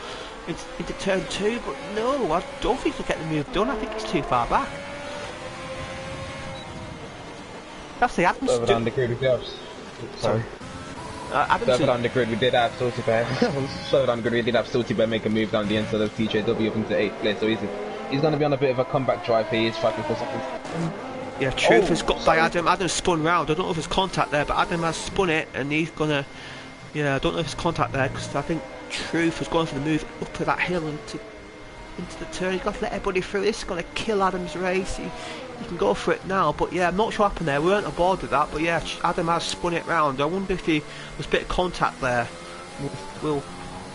Into turn two, but no, I don't think he'll get the move done. I think he's too far back. That's the Adams. Further down the grid we did have. Sorry. Further down the grid we did have Stoltenberg. Further down the grid we did have Stoltenberg make a move down the inside of TJW up into 8th place. So he's going to be on a bit of a comeback drive here. He's fighting for seconds. Yeah, Truth has got by Adam. Adam spun round. I don't know if there's contact there, but Adam has spun it, and he's gonna. Yeah, I don't know if there's contact there because I think Truth has gone for the move up to that hill into the turn. He's got to let everybody through. This is going to kill Adam's race. He can go for it now, but yeah, I'm not sure what happened there. We weren't aboard with that, but yeah, Adam has spun it round. I wonder if there was a bit of contact there. We'll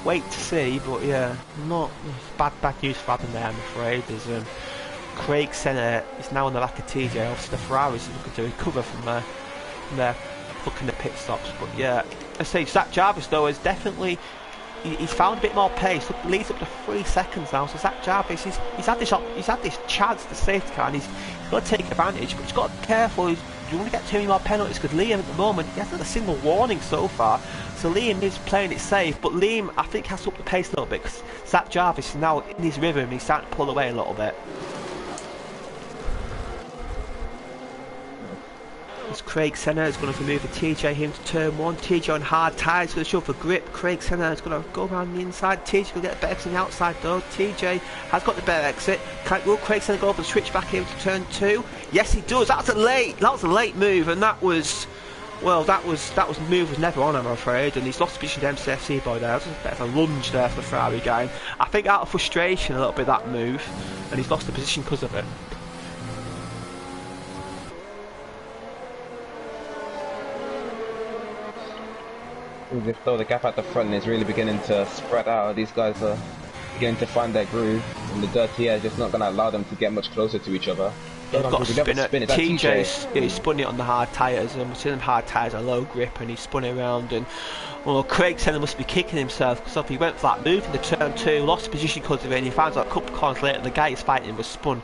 wait to see, but yeah, not bad news for Adam there, I'm afraid. There's Craig Senna is now on the back of TJ. Obviously, the Ferraris are looking to recover from their looking the pit stops, but yeah, I say Zach Jarvis though is definitely. He's found a bit more pace. Look, leads up to 3 seconds now. So Zach Jarvis, he's had this chance to safety car, and he's got to take advantage. But he's got to be careful. You want to get too many more penalties because Liam at the moment he hasn't had a single warning so far. So Liam is playing it safe, but Liam I think has to up the pace a little bit because Zach Jarvis is now in his rhythm and he's starting to pull away a little bit. As Craig Senna is going to move the TJ him to turn 1. TJ on hard tyres, going to show for grip. Craig Senna is going to go around the inside. TJ will get a better exit on the outside though. TJ has got the better exit. Will Craig Senna go over the switch back into turn 2? Yes, he does. That was a late move, and that was move was never on, I'm afraid, and he's lost the position to MCFC boy there. That was a bit of a lunge there for the Ferrari guy. I think out of frustration a little bit that move, and he's lost the position because of it. Though the gap at the front is really beginning to spread out. These guys are beginning to find their groove. in the dirty air, just not going to allow them to get much closer to each other. He's got a spinner. Spin. Is that TJ? He spun it on the hard tyres, and we're seeing them hard tyres are low grip, and he spun it around. And well, Craig said he must be kicking himself because if he went for that move in the turn 2, lost position because of it, and he finds out a couple of corners later the guy he's fighting has spun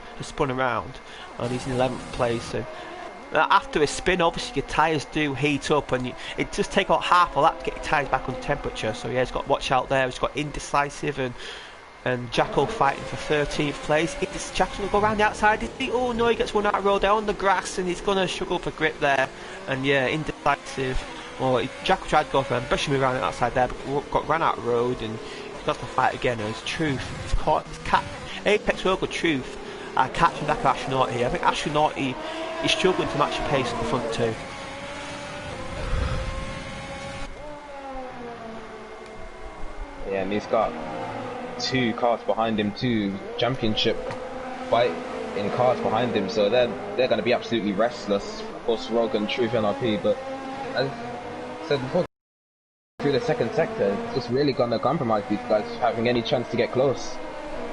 around, and he's in 11th place. And after a spin, obviously your tyres do heat up, and it just takes about half a lap to get your tyres back on temperature. So yeah, he's got to watch out there. He's got indecisive and Jacko fighting for 13th place. Is Jacko going to go around the outside? Oh no, he gets one out of road there on the grass, and he's going to struggle for grip there. And yeah, indecisive. Well, Jacko tried to go for him, pushing me around the outside there, but got ran out of road, and he's got to fight again. And it's Truth. He's caught. Apex World Truth catching back of Astronauty. I think Astronauty is struggling to match the pace at the front too. Yeah, and he's got 2 cars behind him, 2 championship fighting cars behind him, so they're going to be absolutely restless. Of course, Rogue and Truth NRP, but as I said before, through the second sector, it's just really going to compromise these guys having any chance to get close,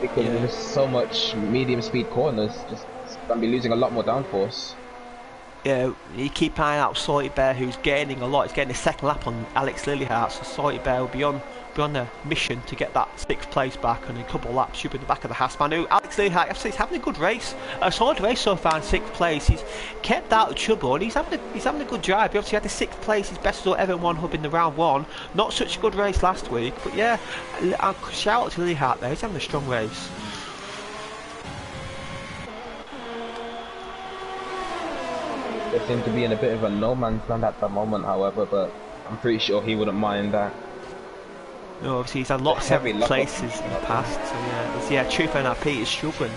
because there's so much medium speed corners, just going to be losing a lot more downforce. Yeah, you keep an eye out Salty Bear, who's gaining a lot. He's getting a second lap on Alex Lilyhart, so Salty Bear will be on their mission to get that 6th place back, and in a couple of laps should be in the back of the Hassman. Who Alex Lilyhart, I have to say, he's having a good race, a solid race so far in 6th place. He's kept out of trouble, and he's having a good drive. He obviously had the 6th place, his best result ever in one hub in the round 1. Not such a good race last week, but yeah, shout out to Lilyhart there. He's having a strong race. They seem to be in a bit of a no man's land at the moment, however, but I'm pretty sure he wouldn't mind that. No, obviously he's had lots of places in the past, so yeah, Truth NRP is struggling.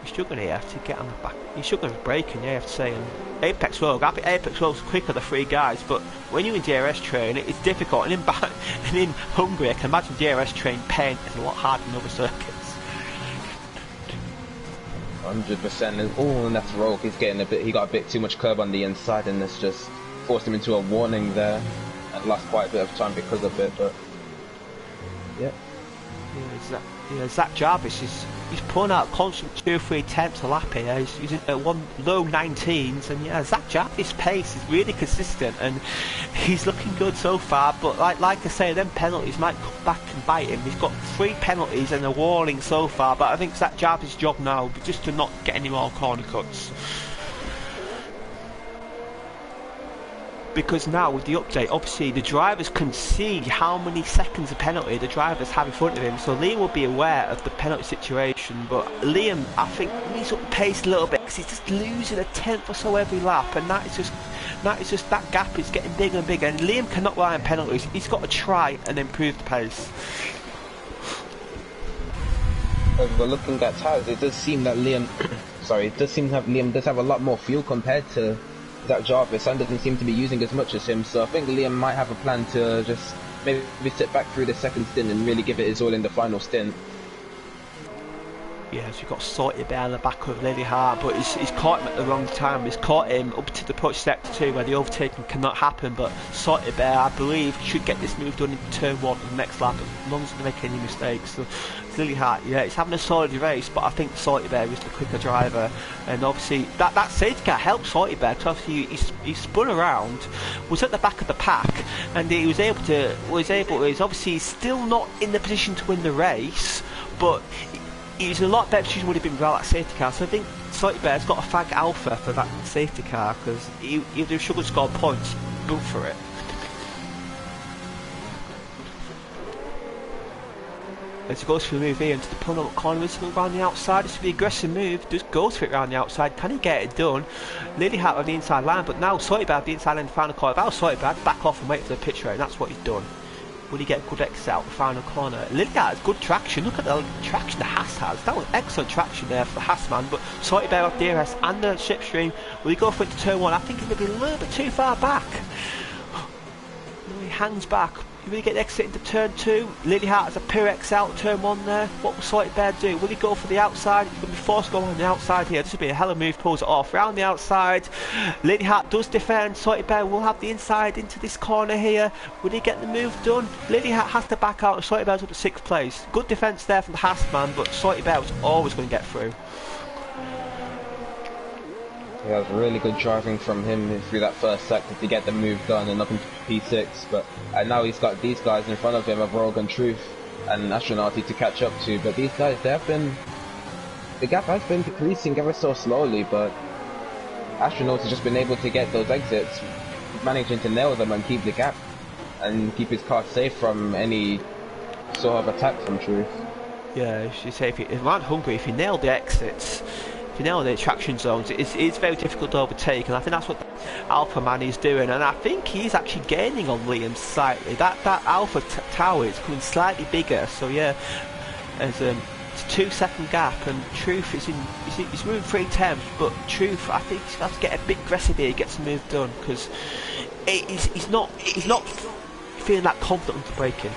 He's struggling here to get on the back. He's struggling with braking, yeah, I have to say. And Apex Rogue, I think Apex Rogue's quicker the 3 guys, but when you're in DRS train, it's difficult. And in Hungary, I can imagine DRS train pain is a lot harder than other circuits. 100%. Oh, and that's Rogue. He got a bit too much curb on the inside, and it's just forced him into a warning there, and lost quite a bit of time because of it. But yeah. Zach Jarvis he's pulling out constant 2 or 3 tenths a lap here. He's in one low 19s, and yeah, Zach Jarvis' pace is really consistent, and he's looking good so far. But like I say, them penalties might come back and bite him. He's got 3 penalties and a warning so far, but I think Zach Jarvis' job now will be just to not get any more corner cuts. Because now with the update, obviously the drivers can see how many seconds of penalty the drivers have in front of him, so Liam will be aware of the penalty situation. But Liam, I think, needs up the pace a little bit, because he's just losing a tenth or so every lap, and that gap is getting bigger and bigger, and Liam cannot rely on penalties. He's got to try and improve the pace. As we're looking at tires, it does seem that Liam does have a lot more fuel compared to Zach Jarvis, and doesn't seem to be using as much as him, so I think Liam might have a plan to just maybe sit back through the second stint and really give it his all in the final stint. Yeah, so you've got Salty Bear on the back of Lilyhart, but he's caught him at the wrong time. He's caught him up to the approach sector 2 where the overtaking cannot happen, but Salty Bear, I believe, should get this move done in turn 1 of the next lap as long as they don't make any mistakes. So Lilyhart, yeah, he's having a solid race, but I think Salty Bear is the quicker driver, and obviously that safety car helped Salty Bear, because obviously he spun around, was at the back of the pack, and he's obviously still not in the position to win the race, but he's a lot better position would have been without that safety car. So I think Salty Bear's got to thank Alpha for that safety car, because he would have struggled to score points built for it. As he goes for the move here into the penultimate corner, is he around the outside? It's the aggressive move, just goes for it around the outside. Can he get it done? Lilyhart on the inside line, but now Salty Bear on the inside line in the final corner. If I was Salty Bear, I'd back off and wait for the pitch rate, and that's what he's done. Will he get good exit out the final corner? Lilyhart has good traction. Look at the traction the Haas has. That was excellent traction there for the Haas man. But Salty Bear off DRS and the slipstream. Will he go for it to turn 1? I think he's going to be a little bit too far back. No, he hangs back. Will he get the exit into turn 2? Lily Hart has a Pyrex out turn 1 there. What will Salty Bear do? Will he go for the outside? He's going to be forced to go on the outside here. This will be a hell of a move, pulls it off. Round the outside. Lily Hart does defend. Salty Bear will have the inside into this corner here. Will he get the move done? Lily Hart has to back out. Salty Bear's up to 6th place. Good defence there from the Haas man, but Salty Bear was always going to get through. Yeah, it was really good driving from him through that first sector to get the move done and up into P6. But now he's got these guys in front of him of Rogue and Truth and Astronauty to catch up to. But these guys, the gap has been decreasing ever so slowly. But Astronauts has just been able to get those exits, managing to nail them and keep the gap and keep his car safe from any sort of attack from Truth. Yeah, as you say, if around Hungary, if you nail the exits, if you nail the traction zones, it's very difficult to overtake, and I think that's what Alpha Man is doing, and I think he's actually gaining on Liam slightly. That Alpha tower is coming slightly bigger, so yeah, it's a 2-second gap, and Truth he's moving 3 temps, but Truth, I think he's got to get a bit aggressive here, get some move done, because he's not feeling that confident to braking.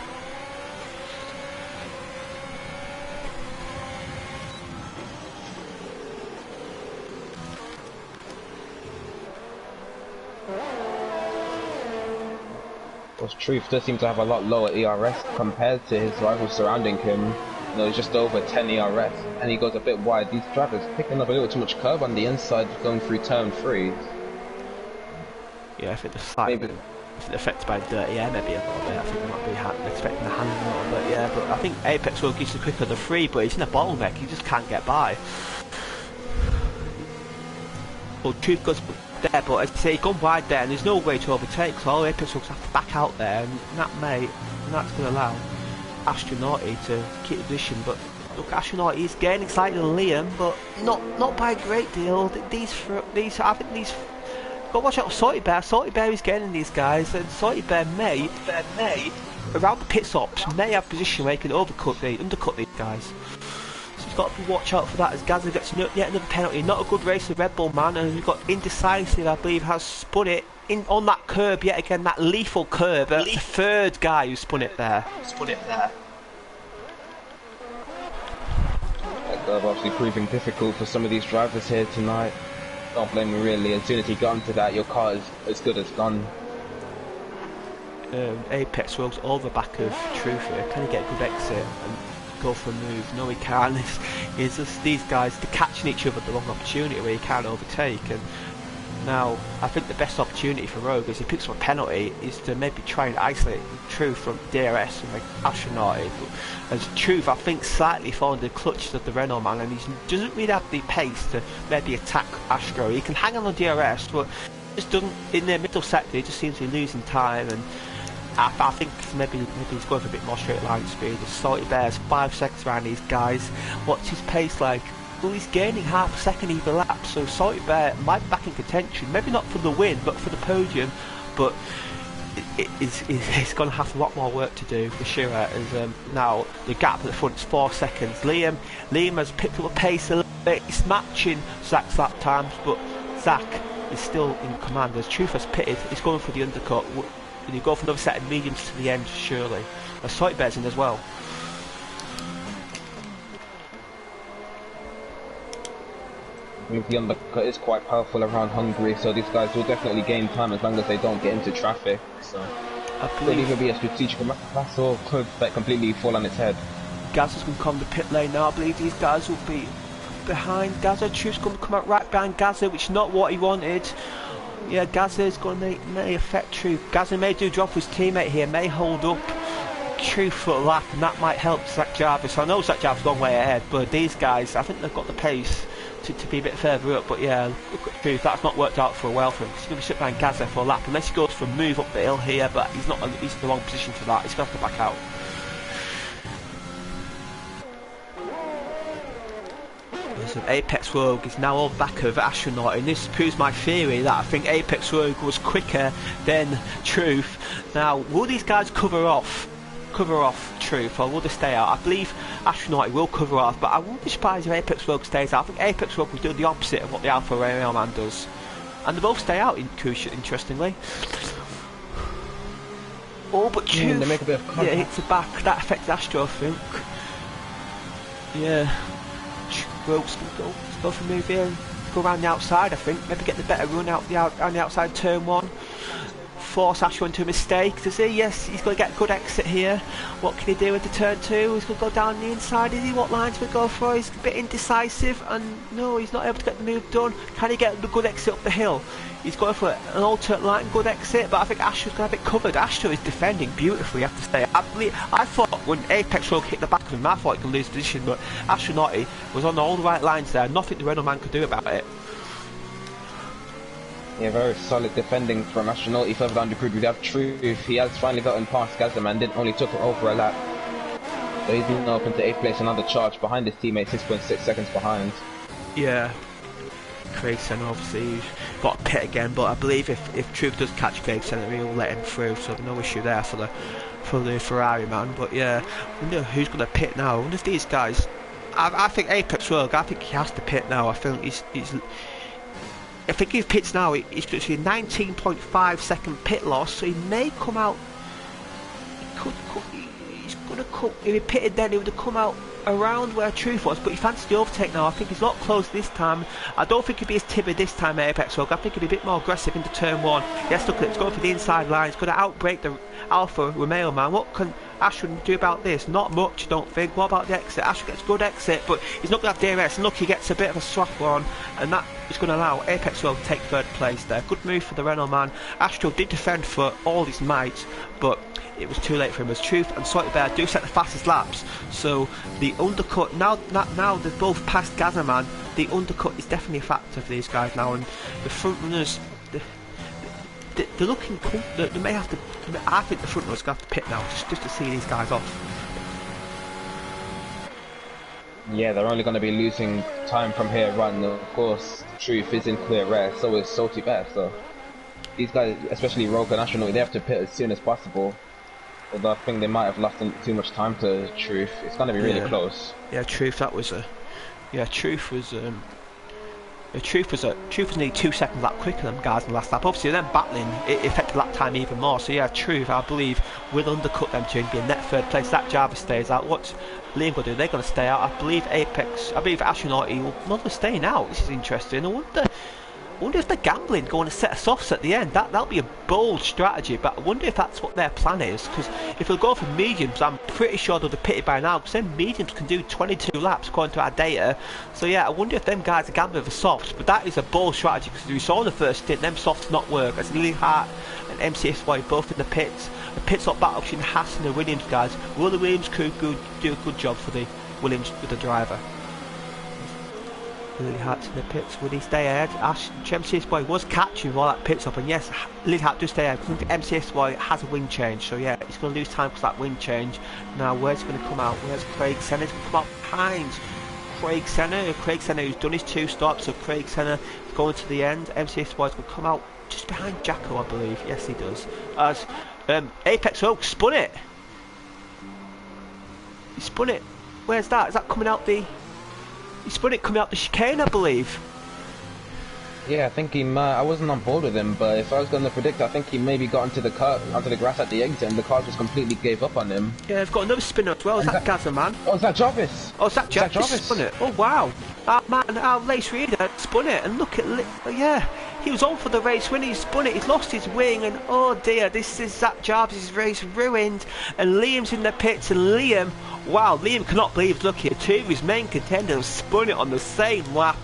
Truth does seem to have a lot lower ERS compared to his rivals surrounding him. You know, he's just over 10 ERS, and he goes a bit wide. These drivers picking up a little too much curve on the inside going through turn 3. Yeah, I think the affected by dirty air maybe a little bit. I think they might be expecting the hand a little bit, yeah, but I think Apex will gives the quicker the 3, but he's in a bottleneck, he just can't get by. Well, Truth goes there, but as I say, he's gone wide there and there's no way to overtake, so all Apex will have to back out there, and that's going to allow Astronauty to keep the position. But look, Astronauty is gaining slightly than Liam, but not by a great deal. These I think these, got to watch out for Salty Bear. Salty Bear is gaining these guys, and Salty Bear may around the pit stops may have a position where he can undercut these guys. So he's got to watch out for that as Gazza gets yet another penalty. Not a good race for Red Bull man, and we've got Indecisive, I believe, has spun it in on that curb yet again, that lethal curb. The 3rd guy who spun it there. That curve obviously proving difficult for some of these drivers here tonight. Don't blame me really. As soon as you got into that, your car is as good as gone. Apex rolls all the back of Truth here. Can he get a good exit and go for a move? No, he can't. It's just these guys, they're catching each other at the wrong opportunity where he can't overtake. And now I think the best opportunity for Rogue, as he picks up a penalty, is to maybe try and isolate Truth from DRS and like Astronauty. But as Truth, I think, slightly falling the clutches of the Renault man, and he doesn't really have the pace to maybe attack Astro. He can hang on the DRS, but just doesn't in the middle sector. He just seems to be losing time, and I think maybe he's going for a bit more straight line speed. The Salty Bear's 5 seconds around these guys. What's his pace like? Well, he's gaining half a second either lap, so Salty Bear might be back in contention. Maybe not for the win, but for the podium. But it's going to have a lot more work to do for sure. As now the gap at the front is 4 seconds. Liam has picked up a pace a little bit. He's matching Zach's lap times, but Zach is still in command. As Truth has pitted, he's going for the undercut. And you go for another set of mediums to the end, surely. As Salty Bear's in as well. I think the undercut is quite powerful around Hungary, so these guys will definitely gain time as long as they don't get into traffic. So it could either be a strategic pass or could completely fall on its head. Gazza's going to come to the pit lane now. I believe these guys will be behind Gazza. Truth's going to come out right behind Gazza, which is not what he wanted. Yeah, Gazza is going to may affect Truth. Gazza may do a drop for his teammate here, may hold up Truth for a lap, and that might help Zach Jarvis. I know Zach Jarvis is a long way ahead, but these guys, I think they've got the pace to be a bit further up. But yeah, look at Truth, that's not worked out for a while for him. He's going to be sitting behind Gazza for a lap, unless he goes for a move up the hill here, but he's in the wrong position for that. He's going to have to back out. Apex Rogue is now on back of Astronaut, and this proves my theory that I think Apex Rogue was quicker than Truth. Now, will these guys cover off Truth, or will they stay out? I believe Astronaut will cover off, but I wouldn't be surprised if Apex Rogue stays out. I think Apex Rogue will do the opposite of what the Alpha Romeo man does, and they both stay out, interestingly. Oh, but Truth, they make a bit of contact. yeah, hits the back. That affects Astro, I think. Yeah. Ropes can go for move in. Go around the outside, I think. Maybe get the better run out on the outside turn 1. Force Astro into a mistake. Does he? Yes, he's going to get a good exit here. What can he do with the turn 2? He's going to go down the inside. Is he? What lines will go for? He's a bit indecisive, and no, he's not able to get the move done. Can he get the good exit up the hill? He's going for an alternate line, good exit, but I think Astro's going to have it covered. Astro is defending beautifully, I have to say. I thought when Apex Rogue hit the back of him, I thought he could lose position, but Astronauty was on all the right lines there. Nothing the Renault man could do about it. Yeah, very solid defending from Astronaut. Further down the grid, we have Truth. He has finally gotten past Gazzaman, only took it over a lap. So he's moving up into 8th place, another charge behind his teammate, 6.6 seconds behind. Yeah. Craig Senna obviously got a pit again, but I believe if Truth does catch Craig Senna, he'll let him through, so no issue there for the Ferrari man. But yeah, I wonder who's going to pit now. I wonder if these guys. I think Apex Rogue, I think he has to pit now. I think I think if he pits now, he's going to see a 19.5 second pit loss, so he may come out. He's going to come. If he pitted then, he would have come out around where Truth was, but he fancies the overtake now. I think he's a lot closer this time. I don't think he'll be as timid this time at Apex Rogue. I think he'll be a bit more aggressive into turn 1. Yes, look at it, he's going for the inside line. He's going to outbrake the Alpha Romeo man. What can Astro do about this? Not much, I don't think. What about the exit? Astro gets a good exit, but he's not going to have DRS. And look, he gets a bit of a swap on, and that is going to allow Apex Rogue to take 3rd place there. Good move for the Renault man. Astro did defend for all his might, but it was too late for him, as Truth and Salty Bear do set the fastest laps. So the undercut, now they've both passed Gazzaman, the undercut is definitely a factor for these guys now, and the front runners, they're looking cool. They may have to. I think the front runners going to have to pit now just to see these guys off. Yeah, they're only going to be losing time from here on. Of course, Truth is in clear air, so is Salty Bear. So these guys, especially Rogue and Astronaut, they have to pit as soon as possible. Although I think they might have lost too much time to Truth. It's going to be really close. Yeah, Truth. That was a. Yeah, Truth was. Truth was nearly 2 seconds lap quicker than guys in the last lap. Obviously, them battling, it affected lap time even more. So yeah, Truth, I believe, will undercut them to be in net 3rd place. That Java stays out. What's Liam going to do? They're going to stay out. I believe Astronaut will be staying out. This is interesting. I wonder if they're gambling, going to set a softs at the end. That'll be a bold strategy, but I wonder if that's what their plan is. Because if they'll go for mediums, I'm pretty sure they'll be pitted by now. Because then mediums can do 22 laps according to our data. So yeah, I wonder if them guys are gambling for softs. But that is a bold strategy, because we saw in the first stint them softs not work. As Lily Hart and MCSY both in the pits. The pit stop battle between Haas and the Williams guys. Will the Williams crew do a good job for the Williams with the driver? Lily Hart's in the pits. Will he stay ahead? MCSY was catching while that pit stop, and yes, Lily Hart does stay ahead. I think MCSY has a wing change, so yeah, he's going to lose time because that wing change. Now, where's he going to come out? Where's Craig Senna? He's going to come out behind Craig Senna. Craig Senna, who's done his 2 stops, so Craig Senna is going to the end. MCSY is going to come out just behind Jacko, I believe. Yes, he does. As Apex Rogue spun it. He spun it. Where's that? Is that coming out the... He spun it coming out the chicane, I believe. Yeah, I think he might. I wasn't on board with him, but if I was going to predict, I think he maybe got onto the grass at the exit, and the car just completely gave up on him. Yeah, they've got another spinner as well. Is that Gaza, man? Oh, is that Jarvis? Oh, is that Jarvis? Spun it. Oh, wow. Our race reader spun it, and look at... yeah, he was on for the race when he spun it. He's lost his wing, and oh dear, this is Zach Jarvis' race ruined. And Liam's in the pits, and Liam... Wow, Liam cannot believe he's lucky. 2 of his main contenders spun it on the same lap.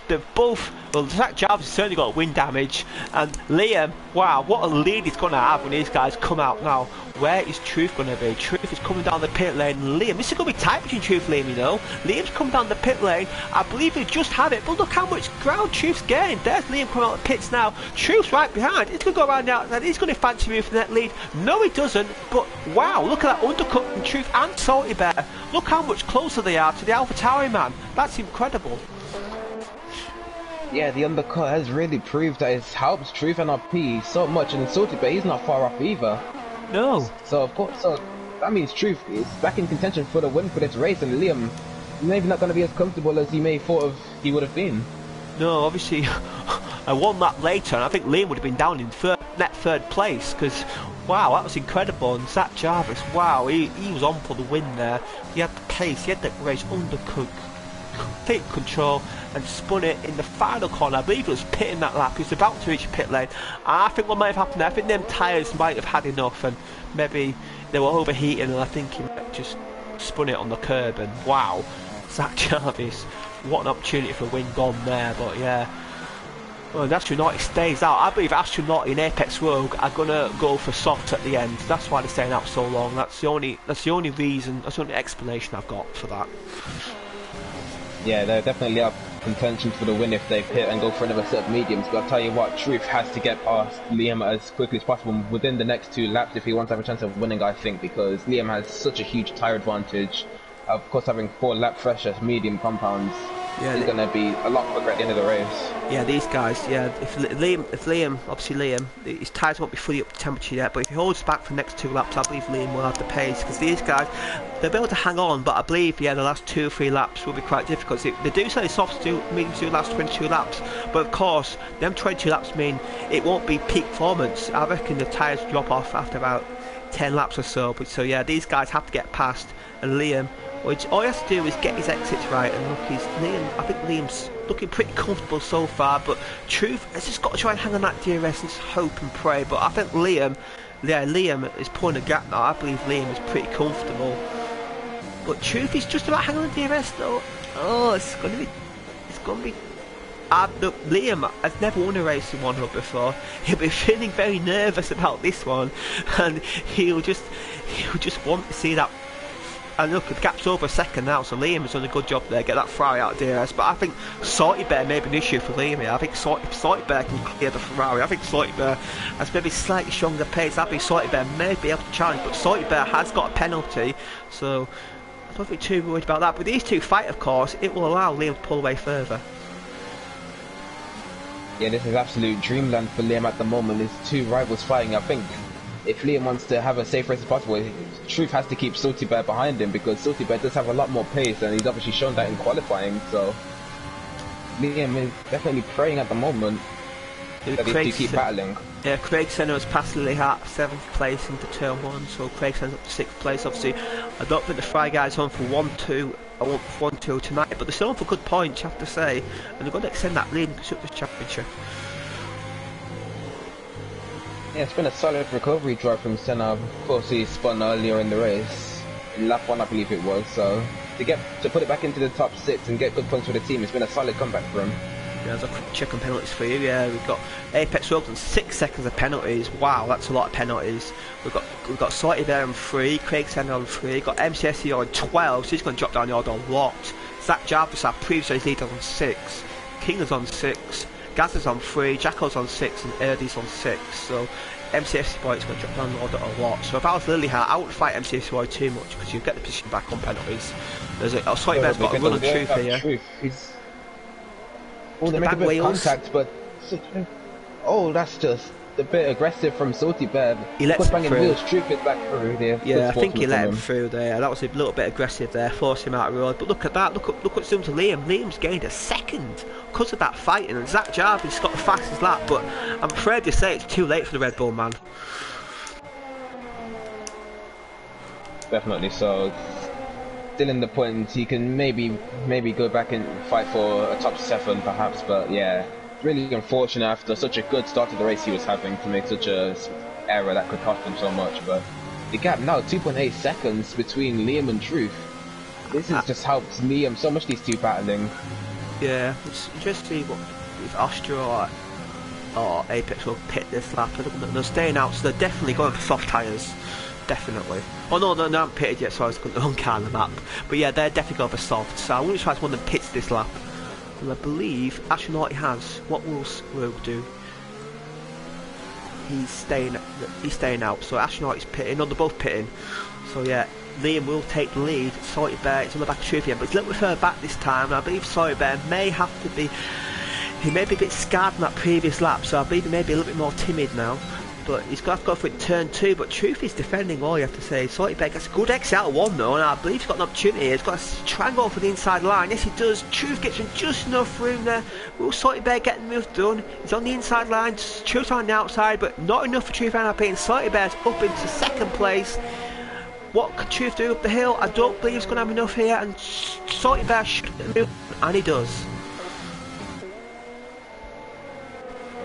They've both... Well, Zach Jarvis has certainly got wind damage. And Liam, wow, what a lead he's going to have when these guys come out now. Where is Truth going to be? Truth is coming down the pit lane. Liam, this is going to be tight between Truth and Liam, you know. Liam's coming down the pit lane. I believe they just have it. But look how much ground Truth's gained. There's Liam coming out the pits now. Truth's right behind. He's going to go around the outside. He's going to fancy move for that lead. No, he doesn't. But wow, look at that undercut from Truth and Salty Bear. Look how much closer they are to the AlphaTauri man. That's incredible. Yeah, the undercut has really proved that it helps Truth and RP so much, and Salty Bear, he's not far off either. No. So of course, that means Truth is back in contention for the win for this race, and Liam maybe not going to be as comfortable as he may thought he would have been. No, obviously, I won that later, and I think Liam would have been down in net 3rd place, because Wow, that was incredible. And Zach Jarvis, wow, he was on for the win there. He had the pace, he had the race under complete control, and spun it in the final corner. I believe he was pitting that lap. He was about to reach pit lane. I think what might have happened there, I think them tyres might have had enough, and maybe they were overheating, and I think he just spun it on the curb. And wow, Zach Jarvis, what an opportunity for a win gone there. But yeah, well, Astronautic stays out. I believe Astronautic and Apex Rogue are gonna go for soft at the end. That's why they're staying out so long. That's the only reason. That's the only explanation I've got for that. Yeah, they're definitely up contention for the win if they pit and go for another set of mediums. But I'll tell you what, Truth has to get past Liam as quickly as possible within the next 2 laps if he wants to have a chance of winning, I think, because Liam has such a huge tyre advantage. Of course, having 4 lap fresh as medium compounds is going to be a lot quicker at the end of the race. Yeah, these guys, yeah, if Liam, obviously Liam, his tyres won't be fully up to temperature yet, but if he holds back for the next 2 laps, I believe Liam will have the pace, because these guys, they'll be able to hang on, but I believe, yeah, the last 2 or 3 laps will be quite difficult. They do say softs do, mediums do last 22 laps, but of course, them 22 laps mean it won't be peak performance. I reckon the tyres drop off after about 10 laps or so, but so yeah, these guys have to get past, and Liam, all he has to do is get his exits right, and look, I think Liam's looking pretty comfortable so far, but Truth has just got to try and hang on that DRS and just hope and pray. But I think Liam is pulling a gap now. I believe Liam is pretty comfortable, but Truth is just about hanging on the DRS though. Oh, it's gonna be look, Liam has never won a race in 1 hub before. He'll be feeling very nervous about this one, and he'll just want to see that. And look, the gap's over a second now, so Liam has done a good job there, get that Ferrari out of DRS. But I think Salty Bear may be an issue for Liam here. I think Salty Bear can clear the Ferrari. I think Salty Bear has maybe slightly stronger pace. I think Salty Bear may be able to challenge, but Salty Bear has got a penalty, so I don't think too worried about that. But these two fight, of course, it will allow Liam to pull away further. Yeah, this is absolute dreamland for Liam at the moment. There's 2 rivals fighting. I think if Liam wants to have a safe race as possible, Truth has to keep Salty Bear behind him, because Salty Bear does have a lot more pace, and he's obviously shown that in qualifying. So Liam is definitely praying at the moment that these 2 keep battling. Yeah, Craig Senna has passed Lily Hart 7th place into turn 1, so Craig Senna's up to 6th place. Obviously, I don't think the Fry guys on for 1-2. I want 1-2 tonight, but they're still on for good points, I have to say, and they're going to extend that lead in the Constructors' Championship. Yeah, it's been a solid recovery drive from Senna. Of course, he spun earlier in the race, in lap 1 I believe it was, so to put it back into the top 6 and get good points for the team, it's been a solid comeback for him. Yeah, there's a quick check on penalties for you. Yeah, we've got Apex Rogue on 6 seconds of penalties. Wow, that's a lot of penalties. We've got Salty Bear on 3, Craig Senna on 3, got MCSE on 12, so he's going to drop down the order a lot. Zach Jarvis, our previous race leader, on 6, King is on 6, Gaz is on 3, Jacko's on 6, and Erdy's on 6. So MCSE boy is going to drop down the order a lot. So if I was Lilyheart, I wouldn't fight MCSE boy too much, because you get the position back on penalties. Salty Bear's got a run on Truth here. Oh, they make a bit of contact, but that's just a bit aggressive from Salty Bear. He lets him through. Wheels, Truth is back through there. Yeah, I think he let him through there. That was a little bit aggressive there, forced him out of the road. But look at that, look what's done to Liam. Liam's gained a second because of that fighting, and Zach Jarvis got the fastest lap, but I'm afraid to say it's too late for the Red Bull man. Definitely so. Still in the points, he can maybe go back and fight for a top 7 perhaps, but yeah, really unfortunate after such a good start to the race he was having to make such a error that could cost him so much. But the gap now 2.8 seconds between Liam and Truth. This has just helped Liam so much, these 2 battling. Yeah, it's interesting what if Astra or Apex will pit this lap. They're staying out, so they're definitely going for soft tyres. Definitely. Oh no, they haven't pitted yet, so I was going to uncar the map. But yeah, they're definitely going for soft. So I wouldn't try to one of them pits this lap. And I believe Astronaut has. What will Rogue do? He's staying out. So Astronaut is pitting. No, they're both pitting. So yeah, Liam will take the lead. Salty Bear is on the back of Truth again, but he's a little bit further back this time. And I believe Salty Bear may have to be. He may be a bit scarred from that previous lap, so I believe he may be a little bit more timid now. but he's got to go for it turn 2, but Truth is defending all, you have to say. Salty Bear gets a good exit out of 1 though, and I believe he's got an opportunity. He's got to try and go for the inside line. Yes, he does. Truth gets in just enough room there. Will Salty Bear get the move done? He's on the inside line, Truth's on the outside, but not enough for Truth NRP, and Salty Bear's up into 2nd place. What could Truth do up the hill? I don't believe he's going to have enough here, and Salty Bear should move, and he does.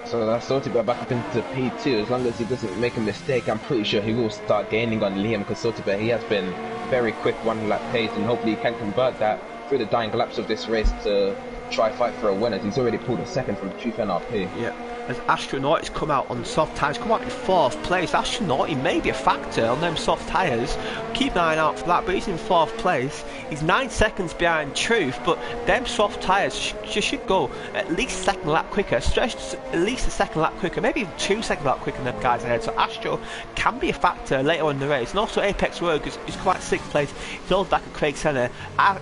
So that's Salty Bear back up into P2. As long as he doesn't make a mistake, I'm pretty sure he will start gaining on Liam, because Salty Bear, he has been very quick 1 lap pace, and hopefully he can convert that through the dying laps of this race to try fight for a win, as he's already pulled a 2nd from Truth NRP. Yeah, as Astronaut has come out on soft tyres, come out in 4th place. Astronaut, he may be a factor on them soft tyres. Keep an eye out for that, but he's in 4th place. He's 9 seconds behind Truth, but them soft tyres should go at least 2nd lap quicker, stretched at least a 2nd lap quicker, maybe even 2 second lap quicker than them guys ahead. So Astro can be a factor later on in the race. And also Apex Rogue is quite 6th place. He's all back at Craig Senna.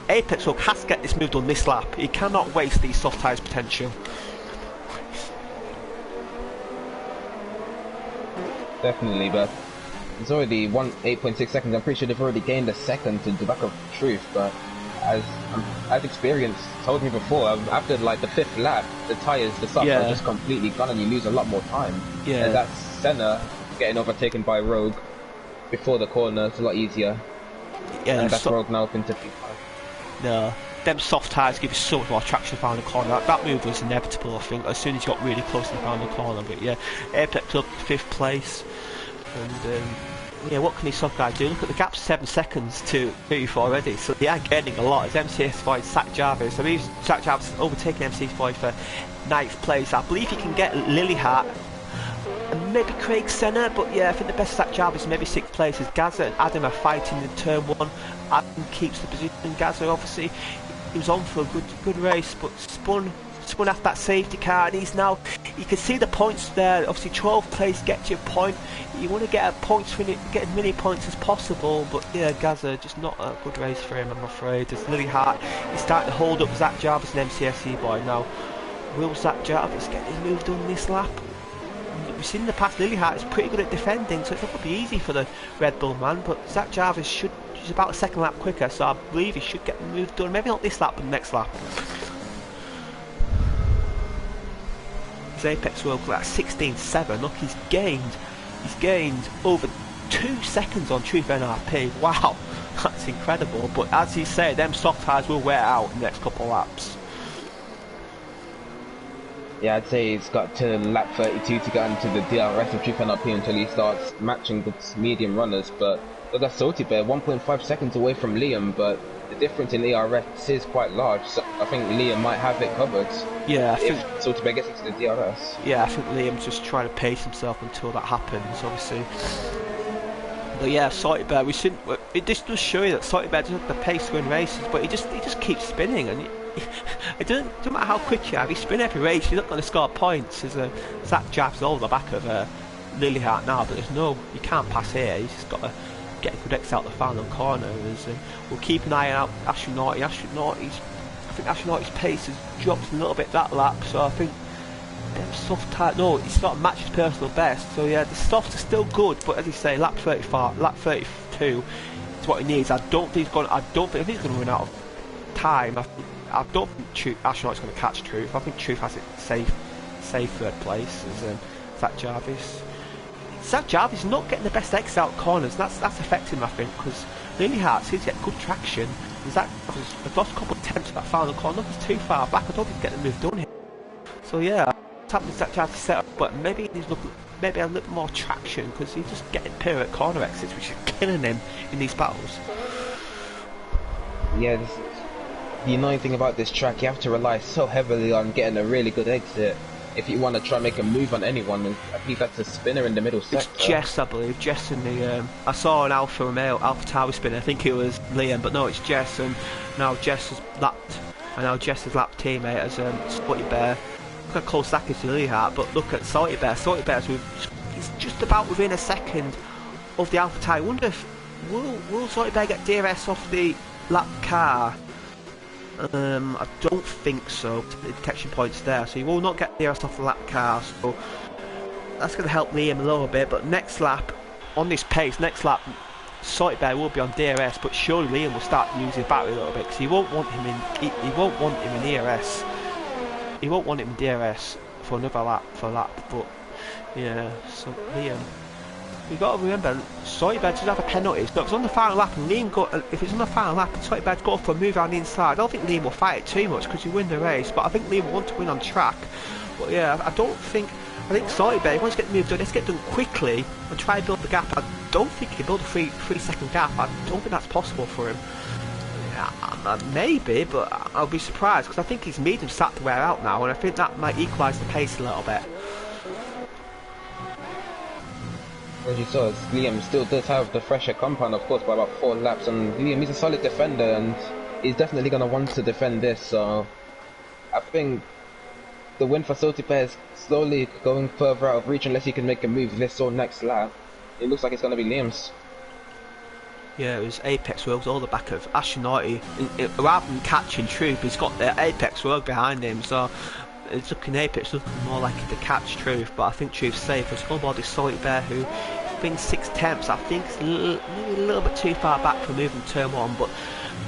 Apex Rogue has to get this move done this lap. He cannot waste these soft tyres potential. Definitely, but it's already 8.6 seconds. I'm pretty sure they've already gained a 2nd to the back of Truth, but as experience told me before, after like the 5th lap, the tyres, the softs are just completely gone, and you lose a lot more time. Yeah, and that's Senna getting overtaken by Rogue before the corner. It's a lot easier. Yeah, and that's Rogue now up into P5. No, them soft tyres give you so much more traction around the corner. That move was inevitable, I think, as soon as you got really close to the final corner. But yeah, Apex up 5th place, and yeah, what can these soft guys do? Look at the gap, 7 seconds to Truth already, so they are gaining a lot. As MCS5 Zach Jarvis, I mean, Zach Jarvis overtaking MCS5 for 9th place. I believe he can get Lilyheart and maybe Craig Senna, but yeah, I think the best Zach Jarvis maybe 6th place, as Gaza and Adam are fighting in turn 1. Adam keeps the position. Gaza obviously, he was on for a good race, but spun after that safety car, and he's now, you can see the points there. Obviously 12th place gets you a point. You want to get points for it, get as many points as possible, but yeah, Gaza, just not a good race for him, I'm afraid. As Lilyheart, he's starting to hold up Zach Jarvis and MCSE boy. Now, will Zach Jarvis get his move done this lap? We've seen in the past Lilyheart is pretty good at defending, so it's not going to be easy for the Red Bull man, but Zach Jarvis he's about a 2nd lap quicker, so I believe he should get the move done. Maybe not this lap, but next lap. His Apex World Cup at 16.7. Look, he's gained over 2 seconds on Truth NRP. Wow, that's incredible. But as he said, them soft tyres will wear out in the next couple of laps. Yeah, I'd say he's got to lap 32 to get into the DRS of Truth NRP until he starts matching the medium runners. But look at Salty Bear, 1.5 seconds away from Liam, but the difference in ERS is quite large, so I think Liam might have it covered. Yeah, if Salty Bear gets into the DRS. Yeah, I think Liam's just trying to pace himself until that happens, obviously. But yeah, Salty Bear, it just does show you that Salty Bear doesn't have the pace to win races, but he just keeps spinning, and it doesn't matter how quick you have, he spin every race, you're not going to score points. There's Zach Jabs all the back of Lilyheart now, but you can't pass here. He's just got to get a good exit out the final corner. We'll keep an eye out Astronaut. I think Astronaut's pace has dropped a little bit that lap, so I think soft tyre. No, it's not matched his personal best. So yeah, the softs are still good, but as you say, lap 35, lap 32 is what he needs. I don't think he's going to run out of time. I don't think Astronaut's going to catch Truth. I think Truth has it safe 3rd place as Zach Jarvis. Zach Jarvis is not getting the best exit out corners. That's affecting him, I think, because Lilyheart seems to get good traction. Zach has lost a couple of attempts at that final corner. He's too far back. I don't think he's getting the move done here. So yeah, it's happening to Zach Jarvis set up, but maybe he's looking a little more traction, because he's just getting pure corner exits, which is killing him in these battles. Yeah, the annoying thing about this track, you have to rely so heavily on getting a really good exit if you want to try and make a move on anyone, and I think that's a spinner in the middle sector. It's Jess, I believe. Jess in the I saw an Alpha Tower spinner. I think it was Liam, but no, it's Jess. And now Jess has lapped. And now Jess has lapped teammate as Salty Bear. Look how close that is to Lilyheart, but look at Salty Bear. Salty Bear's he's just about within a second of the Alpha Tower. I wonder if will Salty Bear get DRS off the lap car? I don't think so. The detection point's there, so you will not get DRS off the lap car. So that's going to help Liam a little bit. But next lap, on this pace, next lap, Salty Bear will be on DRS, but surely Liam will start using battery a little bit because he won't want him in. He won't want him in DRS. He won't want him in DRS for another lap. But yeah, so Liam. You've got to remember, Salty Bear does have a penalty. So if it's on the final lap and if it's on the final lap and Salty Bear's go for a move around the inside, I don't think Liam will fight it too much because he win the race. But I think Liam will want to win on track. But yeah, I think Salty Bear wants to get the move done. Let's get done quickly and try and build the gap. I don't think he can build a 3-second gap. I don't think that's possible for him. Yeah, maybe, but I'll be surprised because I think his medium's starting to wear out now, and I think that might equalise the pace a little bit. As you saw, Liam still does have the fresher compound, of course, by about 4 laps, and Liam is a solid defender, and he's definitely going to want to defend this, so I think the win for Salty Bear is slowly going further out of reach unless he can make a move this or next lap. It looks like it's going to be Liam's. Yeah, it was Apex Rogues all the back of Astronaut. Rather than catching Truth, he's got the Apex Rogue behind him, so it's looking Apex looking more like to catch Truth, but I think Truth's safe. It's going to Salty Bear, who brings 6/10. I think it's maybe a little bit too far back for moving turn 1, but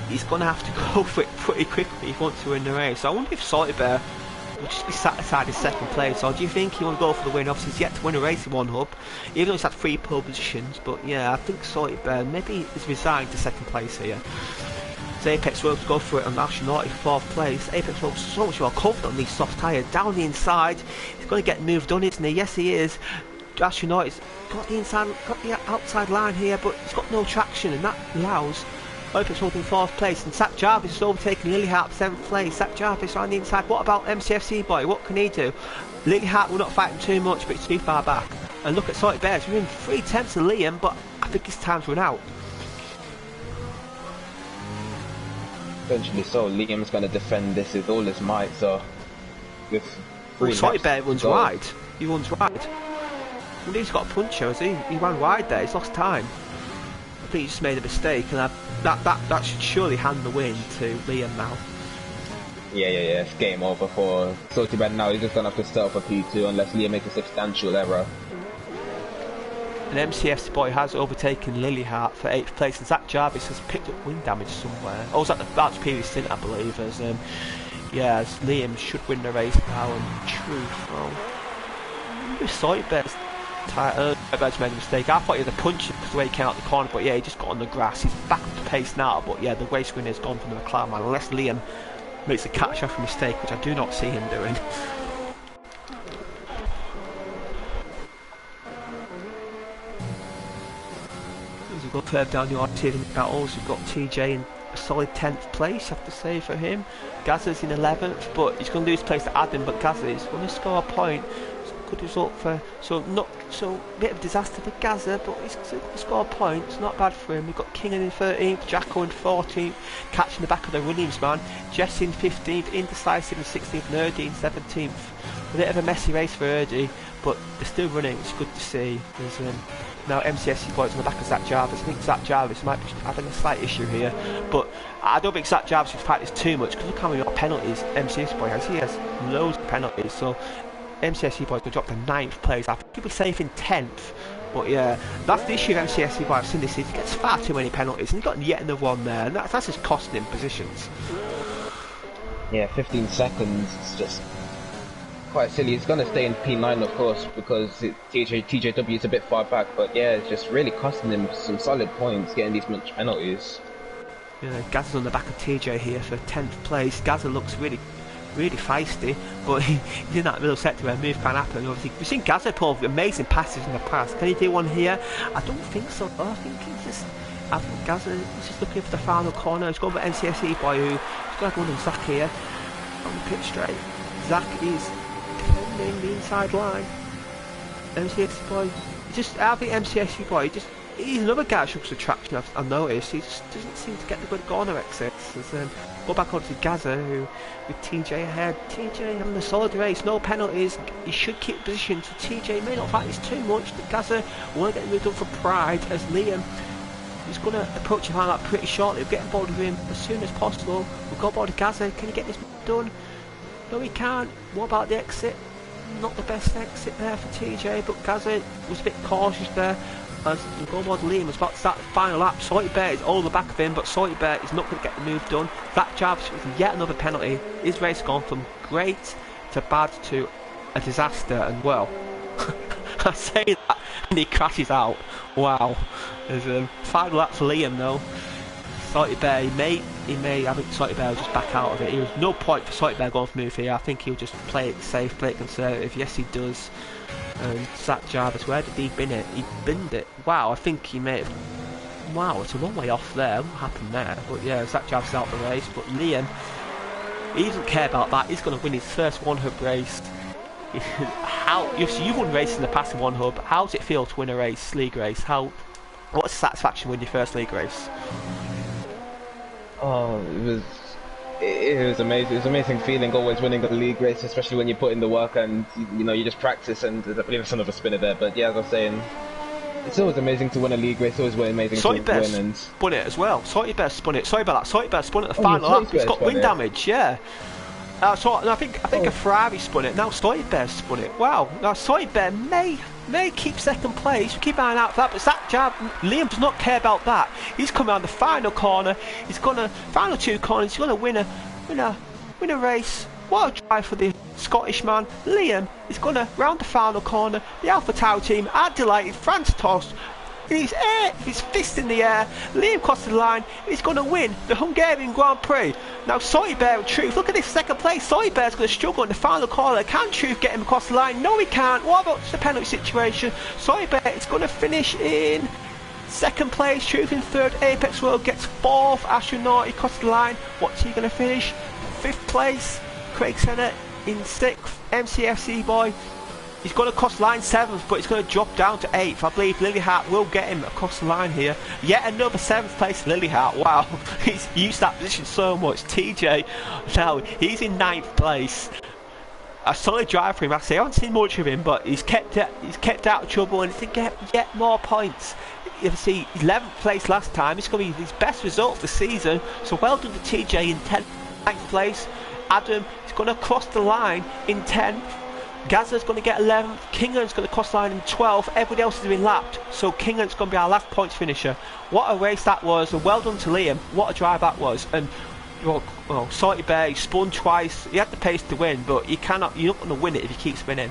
he's going to have to go for it pretty quickly if he wants to win the race. So I wonder if Salty Bear will just be satisfied in second place, or do you think he will go for the win? Obviously he's yet to win a race in one hub, even though he's had 3 pole positions, but yeah, I think Salty Bear maybe is resigned to second place here. So Apex Rogues go for it on Astronaut, 4th place. Apex Rogues so much more confident on these soft tyres. Down the inside, he's going to get moved on, isn't he? Yes he is. Astronaut's got the outside line here, but he's got no traction, and that allows Apex Rogues in 4th place, and Zach Jarvis is overtaking Lilyheart 7th place. Zach Jarvis around the inside. What about MCFC boy? What can he do? Lilyheart will not fight him too much, but he's too far back. And look at Salty Bears, we're in 3/10 of Liam, but I think his time's run out. Eventually, so Liam's going to defend this with all his might. So with 3 Salty Bear runs wide. He runs wide. Well, he's got a puncher, has he? He ran wide there. He's lost time. I think he just made a mistake, and that should surely hand the win to Liam now. Yeah, it's game over for Salty Bear now. He's just going to have to settle for P2 unless Liam makes a substantial error. And MCF's boy has overtaken Lilyheart for 8th place, and Zach Jarvis has picked up wind damage somewhere. Oh, was that the previous stint, I believe, as Liam should win the race now, and Truth, well, I Salty Bear's made a mistake. I thought he had a punch because the way he came out the corner, but yeah, he just got on the grass. He's back up to pace now, but yeah, the race winner's gone from the McLaren man, unless Liam makes a catch-off mistake, which I do not see him doing. We've got further down the arcade in battles. We've got TJ in a solid 10th place, I have to say, for him. Gazza's in 11th, but he's going to lose place to Adam, but Gazza is going to score a point. It's a good result for, a bit of disaster for Gazza, but he's going to score a point. It's not bad for him. We've got King in 13th, Jacko in 14th, catching the back of the Williams man. Jess in 15th, Indecisive in 16th, and Erdy in 17th. A bit of a messy race for Erdy, but they're still running. It's good to see. There's now MCSC boys on the back of Zach Jarvis. I think Zach Jarvis might be having a slight issue here, but I don't think Zach Jarvis should fight this too much, because look how many penalties MCSC boy has. He has loads of penalties, so MCSC boys will drop to 9th place. I think he'll be safe in 10th, but yeah, that's the issue of MCSC boy. I've seen this, he gets far too many penalties, and he's got yet another one there, and that's just costing him positions. Yeah, 15 seconds, it's just quite silly. It's going to stay in P9, of course, because TJW is a bit far back, but yeah, it's just really costing him some solid points getting these much penalties. Yeah, Gazza's on the back of TJ here for 10th place. Gazza looks really feisty, but he's in that middle sector where a move can happen. Obviously, we've seen Gazza pull making passes in the past. Can he do one here? I don't think so. I think Gazza is just looking for the final corner. He's going for NCSE boy, who's going to go on Zach here on the pit straight. Zach is defending the inside line. MCSE boy, I think MCSE boy, he's another guy who struggles with traction. I've noticed. He just doesn't seem to get the good corner exits. Go back on to Gazza, who with TJ ahead. TJ having a solid race, no penalties. He should keep position. So TJ may not fight this too much. But Gazza won't get moved up for pride, as Liam is going to approach him like pretty shortly. We'll get on board with him as soon as possible. We'll go on board to Gazza. Can he get this done? No, he can't. What about the exit? not the best exit there for TJ, but Gazza was a bit cautious there. As the goal was Liam was about to start the final lap. Salty Bear is all the back of him, but Salty Bear is not going to get the move done. That Jarvis with yet another penalty. His race gone from great to bad to a disaster, and well, I say that and he crashes out. Wow. There's final lap for Liam though. Salty Bear, I think Salty Bear will just back out of it. There was no point for Salty Bear going for move here. I think he'll just play it safe, play it conservative. Yes, he does. And Zach Jarvis, where did he bin it? He binned it. Wow, I think he may have... Wow, it's a long way off there. What happened there? But yeah, Zach Jarvis is out the race. But Liam, he doesn't care about that. He's going to win his first one hub race. You've won races in the past in one hub. How does it feel to win a race, league race? What's the satisfaction with your first league race? Oh, it was amazing. It was an amazing feeling always winning a league race, especially when you put in the work and you just practice. And I believe it's another spinner there, but yeah, as I was saying, it's always amazing to win a league race. Always amazing to win. And spun it as well. Salty Bear spun it. Sorry about that. Salty Bear spun it at the final lap. It's got wind damage. Yeah. So I think a Ferrari spun it. Now Salty Bear spun it. Wow. Now Salty Bear may keep second place. Keep an eye out for that. But Liam does not care about that. He's coming around the final corner. He's gonna final two corners. He's gonna win a race. What a drive for the Scottish man. Liam is gonna round the final corner. The Alpha Tau team are delighted. France tossed. His fist in the air. Liam crosses the line. He's going to win the Hungarian Grand Prix. Now, Salty Bear and Truth. Look at this second place. Salty Bear's going to struggle in the final corner. Can Truth get him across the line? No, he can't. What about the penalty situation? Salty Bear is going to finish in second place. Truth in third. Apex World gets fourth. Astronaut, he crosses the line. What's he going to finish? Fifth place. Craig Senna in sixth. MCFC boy. He's going to cross line 7th, but he's going to drop down to 8th. I believe Lilyhart will get him across the line here. Yet another 7th place Lilyhart. Wow, he's used that position so much. TJ, now he's in 9th place. A solid drive for him. I say I haven't seen much of him, but he's kept out of trouble, and to get yet more points. You see, 11th place last time. It's going to be his best result of the season. So well done to TJ in 9th place. Adam is going to cross the line in 10th. Gazza's going to get 11th, Kingland's going to cross the line in 12th, everybody else has been lapped, so Kingland's going to be our last points finisher. What a race that was, and well done to Liam, what a drive that was. And well, Salty Bear, he spun twice, he had the pace to win, but you're not going to win it if you keep spinning.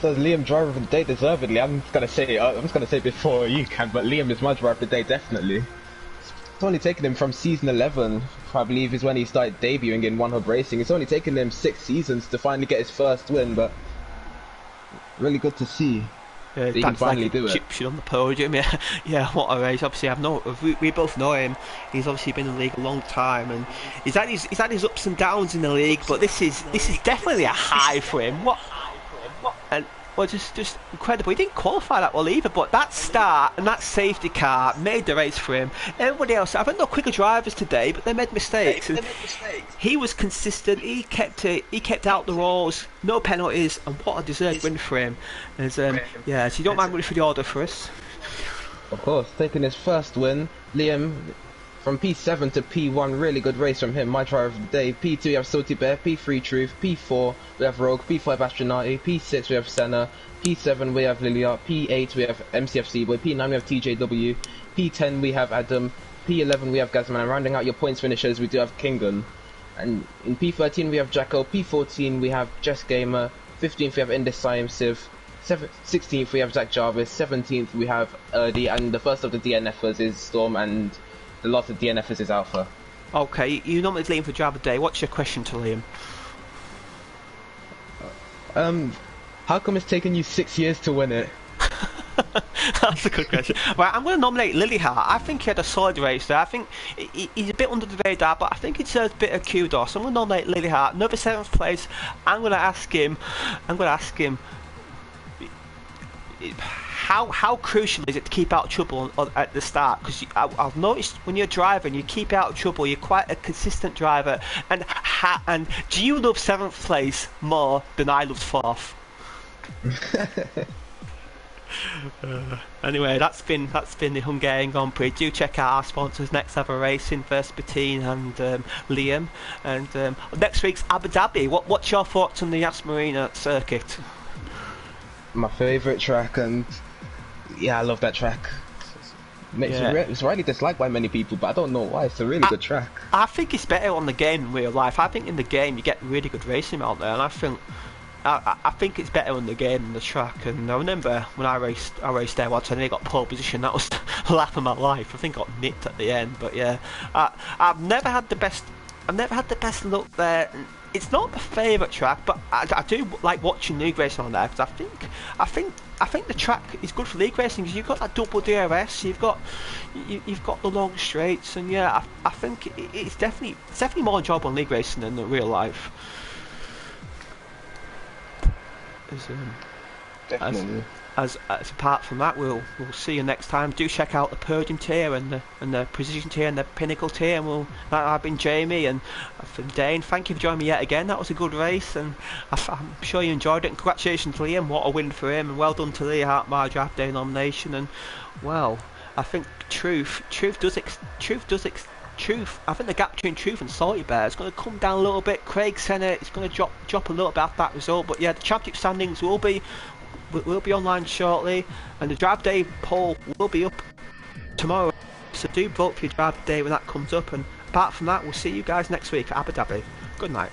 So Liam driver of the day deservedly. I'm just going to say before you can, but Liam is my driver of the day, definitely. It's only taken him from season 11, I believe, is when he started debuting in One Hub Racing. It's only taken him 6 seasons to finally get his first win, but really good to see that he can finally do it. Shit on the podium, yeah, yeah. What a race! Obviously, we both know him. He's obviously been in the league a long time, and he's had his ups and downs in the league. But this is definitely a high for him. Well, just incredible. He didn't qualify that well either, but that start and that safety car made the race for him. Everybody else, I've had no quicker drivers today, but they made mistakes. He was consistent. He kept out the rolls, no penalties, and what a deserved win for him. Yeah, so you don't mind running for the order for us? Of course, taking his first win, Liam. From P7 to P1, really good race from him, my driver of the day. P2 we have Salty Bear, P3 Truth, P4 we have Rogue, P5 Astronauti, P6 we have Senna, P7 we have Lilia, P8 we have MCFC Boy, P9 we have TJW, P10 we have Adam, P11 we have Gazman, and rounding out your points finishers we do have Kingan. And in P13 we have Jacko, P14 we have Jess Gamer, 15th we have Indecisive, 16th we have Zach Jarvis, 17th we have Erdy, and the first of the DNFers is Storm, and the lot of DNFers is Alpha. Okay, you normally Liam for driver of the day. What's your question to Liam? How come it's taken you 6 years to win it? That's a good question. Right, I'm going to nominate Lilyhart. I think he had a solid race there. I think he's a bit under the radar, but I think he deserves a bit of kudos. I'm going to nominate Lilyhart. Another 7th place. I'm going to ask him. How crucial is it to keep out of trouble at the start? Because I've noticed when you're driving, you keep out of trouble. You're quite a consistent driver. And do you love 7th place more than I loved 4th? Anyway, that's been the Hungarian Grand Prix. Do check out our sponsors, Next Level Racing, Bettine and Liam. And next week's Abu Dhabi. What's your thoughts on the Yas Marina circuit? My favourite track, and yeah, I love that track. It's rightly disliked by many people, but I don't know why. It's a really good track. I think it's better on the game in real life. I think in the game you get really good racing out there, and I think it's better on the game than the track. And I remember when I raced there once, and I got pole position. That was the laugh of my life. I think I got nipped at the end, but yeah, I've never had the best look there. It's not my favourite track, but I do like watching league racing on there, because I think the track is good for league racing, because you've got that double DRS, you've got the long straights, and yeah, I think it's definitely more enjoyable in league racing than in real life. Definitely. As apart from that, we'll see you next time. Do check out the Podium tier and the Precision tier and the Pinnacle tier. And I've been Jamie, and from Dane. Thank you for joining me yet again. That was a good race, and I'm sure you enjoyed it. And congratulations to Liam, what a win for him, and well done to Lee Hart, my draft day nomination. And well, I think truth. I think the gap between Truth and Salty Bear is going to come down a little bit. Craig Sennett is going to drop a little bit after that result, but yeah, the championship standings will be online shortly, and the draft day poll will be up tomorrow, so do vote for your draft day when that comes up. And apart from that, we'll see you guys next week at Abu Dhabi. Good night.